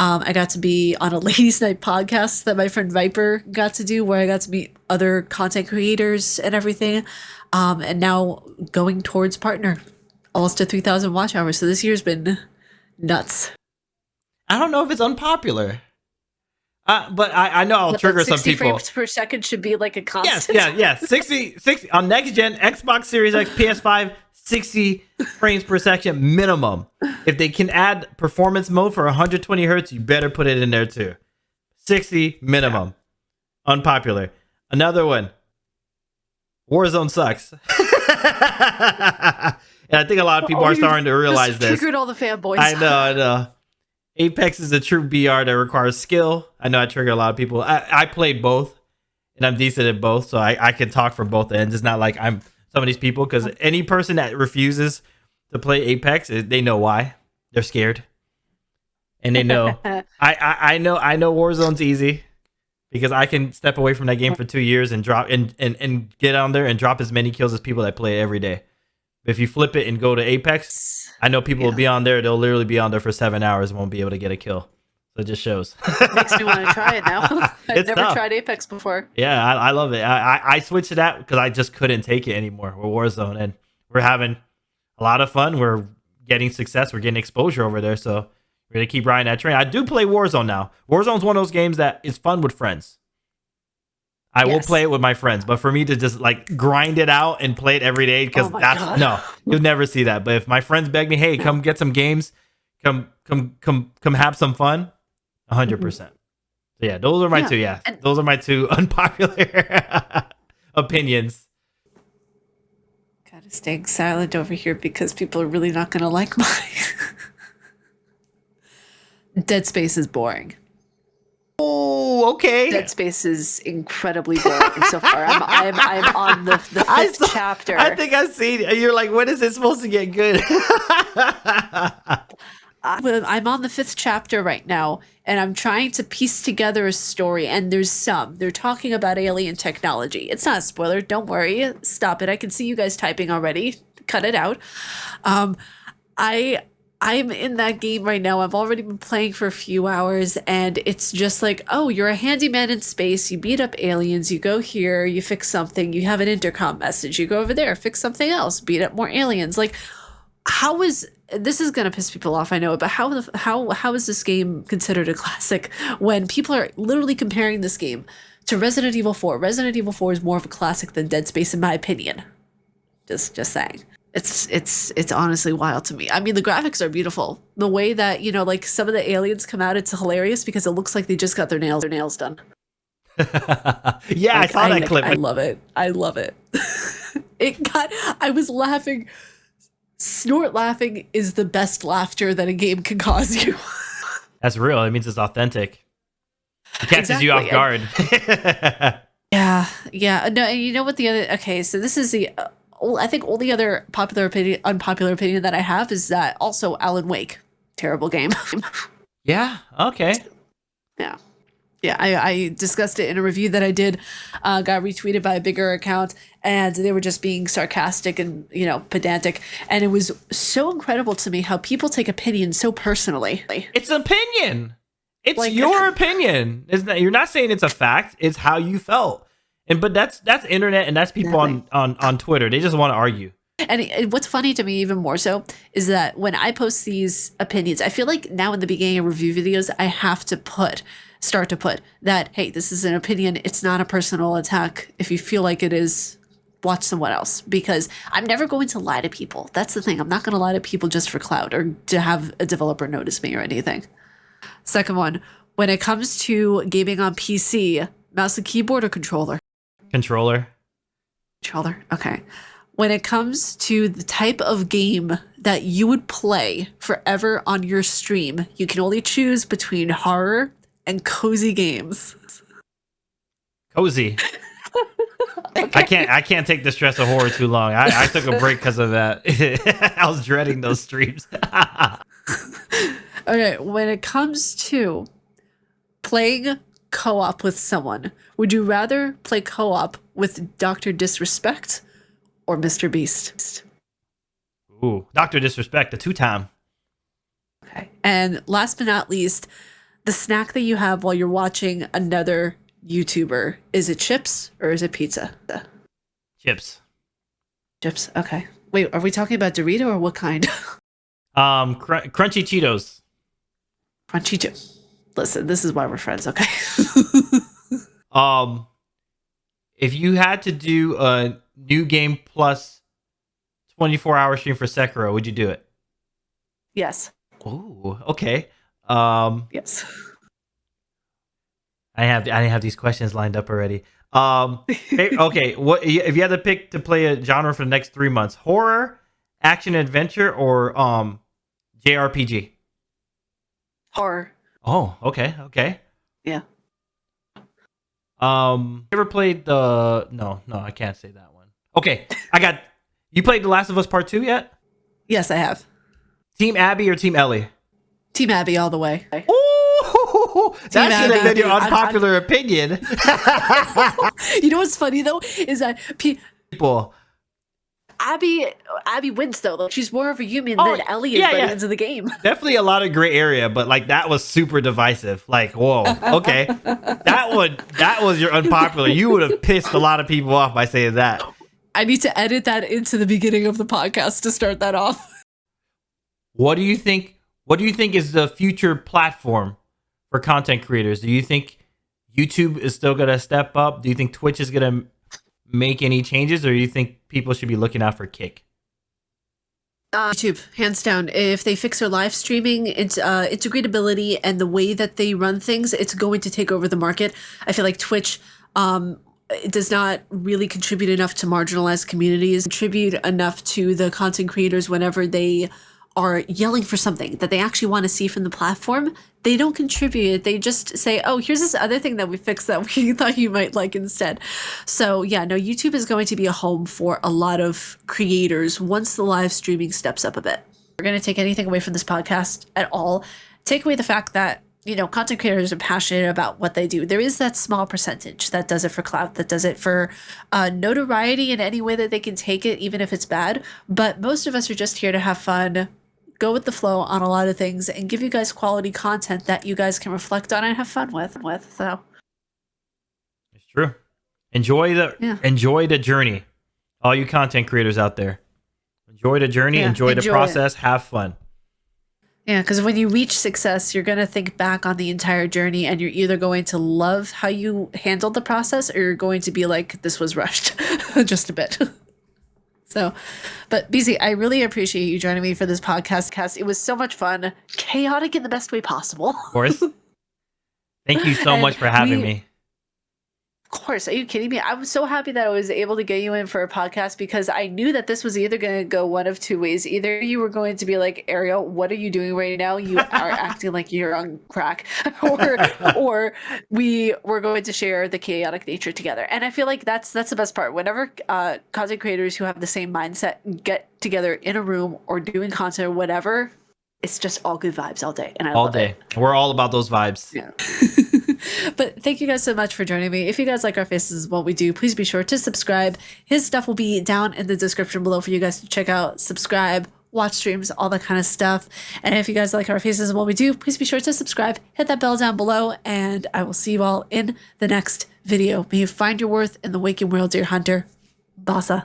I got to be on a ladies' night podcast that my friend Viper got to do, where I got to meet other content creators and everything. And now going towards partner. Almost to 3,000 watch hours. So this year's been nuts. I don't know if it's unpopular. But I know I'll trigger some people. 60 frames per second should be like a constant. Yes. 60 on next gen, Xbox Series X, PS5, 60 frames per second minimum. If they can add performance mode for 120 hertz, you better put it in there too. 60 minimum. Yeah. Unpopular. Another one. Warzone sucks. And I think a lot of people are starting to realize this. Triggered all the fanboys. I know. Apex is a true BR that requires skill. I know I trigger a lot of people. I played both, and I'm decent at both, so I can talk from both ends. It's not like I'm some of these people, because any person that refuses to play Apex, they know why. They're scared, and they know. I know Warzone's easy, because I can step away from that game for 2 years and drop and get on there and drop as many kills as people that play it every day. If you flip it and go to Apex, I know people will be on there. They'll literally be on there for 7 hours and won't be able to get a kill. So it just shows. Makes me want to try it now. I've never tried Apex before. Yeah, I love it. I switched to that because I just couldn't take it anymore with Warzone. And we're having a lot of fun. We're getting success. We're getting exposure over there. So we're going to keep riding that train. I do play Warzone now. Warzone's one of those games that is fun with friends. I will play it with my friends, but for me to just grind it out and play it every day, because no, you'll never see that. But if my friends beg me, hey, come get some games, come have some fun, 100%. So yeah, those are my two. Yeah, those are my two unpopular opinions. Gotta staying silent over here because people are really not gonna like mine. Dead Space is boring. Oh, okay. Dead Space is incredibly boring so far. I'm on the fifth chapter. I think I've seen it. You're like, when is it supposed to get good? I'm on the fifth chapter right now, and I'm trying to piece together a story, and they're talking about alien technology. It's not a spoiler. Don't worry. Stop it. I can see you guys typing already. Cut it out. I'm in that game right now. I've already been playing for a few hours, and it's just like, oh, you're a handyman in space. You beat up aliens. You go here. You fix something. You have an intercom message. You go over there. Fix something else. Beat up more aliens. Like, how is this is gonna piss people off, I know, but how is this game considered a classic when people are literally comparing this game to Resident Evil 4? Resident Evil 4 is more of a classic than Dead Space, in my opinion. Just saying. It's honestly wild to me. I mean, the graphics are beautiful. The way that, you know, like some of the aliens come out, it's hilarious because it looks like they just got their nails done. Yeah, like, I saw that clip. I love it. I love it. I was laughing. Snort laughing is the best laughter that a game can cause you. That's real. It means it's authentic. It catches you off guard. Yeah. No, you know what the other... Okay, so this is the... I think only other unpopular opinion that I have is that also Alan Wake. Terrible game. Yeah, okay. Yeah, I discussed it in a review that I did, got retweeted by a bigger account, and they were just being sarcastic and, you know, pedantic. And it was so incredible to me how people take opinion so personally. It's an opinion. It's like, your opinion. You're not saying it's a fact. It's how you felt. But that's internet, and that's people on Twitter. They just want to argue. And what's funny to me even more so is that when I post these opinions, I feel like now in the beginning of review videos, I have to start to put that, hey, this is an opinion. It's not a personal attack. If you feel like it is, watch someone else, because I'm never going to lie to people. That's the thing. I'm not going to lie to people just for clout or to have a developer notice me or anything. Second one, when it comes to gaming on PC, mouse and keyboard or controller? Controller. Okay. When it comes to the type of game that you would play forever on your stream, you can only choose between horror and cozy games. Cozy. Okay. I can't take the stress of horror too long. I took a break because of that. I was dreading those streams. Okay, when it comes to playing co-op with someone, would you rather play co-op with Dr. Disrespect or Mr. Beast? Ooh, Dr. Disrespect, the 2-time. Okay. And last but not least, the snack that you have while you're watching another YouTuber, is it chips or is it pizza? Chips. Chips, okay. Wait, are we talking about Dorito or what kind? Crunchy Cheetos. Crunchy chips. Listen, this is why we're friends, okay? If you had to do a new game plus 24-hour stream for Sekiro, would you do it? Yes. Ooh, okay. Yes. I have these questions lined up already. Okay, what if you had to pick to play a genre for the next 3 months? Horror, action adventure, or JRPG? Horror. Oh, okay. Yeah. You ever played the... No, I can't say that one. Okay, you played The Last of Us Part 2 yet? Yes, I have. Team Abby or Team Ellie? Team Abby all the way. Ooh, that should have been your unpopular opinion. You know what's funny though is that people... Abby wins though. Like, she's more of a human than Ellie is by the end of the game. Definitely a lot of gray area, but like that was super divisive. Like, whoa, okay, that was your unpopular. You would have pissed a lot of people off by saying that. I need to edit that into the beginning of the podcast to start that off. What do you think? What do you think is the future platform for content creators? Do you think YouTube is still gonna step up? Do you think Twitch is gonna make any changes, or do you think people should be looking out for Kick? YouTube, hands down. If they fix their live streaming, its integratability and the way that they run things, it's going to take over the market. I feel like Twitch it does not really contribute enough to marginalized communities, contribute enough to the content creators whenever they are yelling for something that they actually want to see from the platform. They don't contribute. They just say, oh, here's this other thing that we fixed that we thought you might like instead. So yeah, no, YouTube is going to be a home for a lot of creators once the live streaming steps up a bit. We're going to take anything away from this podcast at all. Take away the fact that, you know, content creators are passionate about what they do. There is that small percentage that does it for clout, that does it for notoriety in any way that they can take it, even if it's bad. But most of us are just here to have fun, go with the flow on a lot of things, and give you guys quality content that you guys can reflect on and have fun with. So it's true. Enjoy the journey, all you content creators out there. Enjoy the journey, Yeah, enjoy the enjoy it. process, have fun. Yeah, because when you reach success, you're going to think back on the entire journey and you're either going to love how you handled the process or you're going to be like, this was rushed just a bit. So, but BZ, I really appreciate you joining me for this podcast. It was so much fun, chaotic in the best way possible. Of course. Thank you so much for having me. Of course. Are you kidding me? I was so happy that I was able to get you in for a podcast because I knew that this was either going to go one of two ways. Either you were going to be like, Ariel, what are you doing right now? You are acting like you're on crack. or we were going to share the chaotic nature together. And I feel like that's the best part. Whenever content creators who have the same mindset get together in a room or doing content or whatever, it's just all good vibes all day. And I love it. We're all about those vibes. Yeah. But thank you guys so much for joining me. If you guys like our faces and what we do, please be sure to subscribe. His stuff will be down in the description below for you guys to check out, subscribe, watch streams, all that kind of stuff. And if you guys like our faces and what we do, please be sure to subscribe, hit that bell down below, and I will see you all in the next video. May you find your worth in the waking world, dear hunter. Bassa.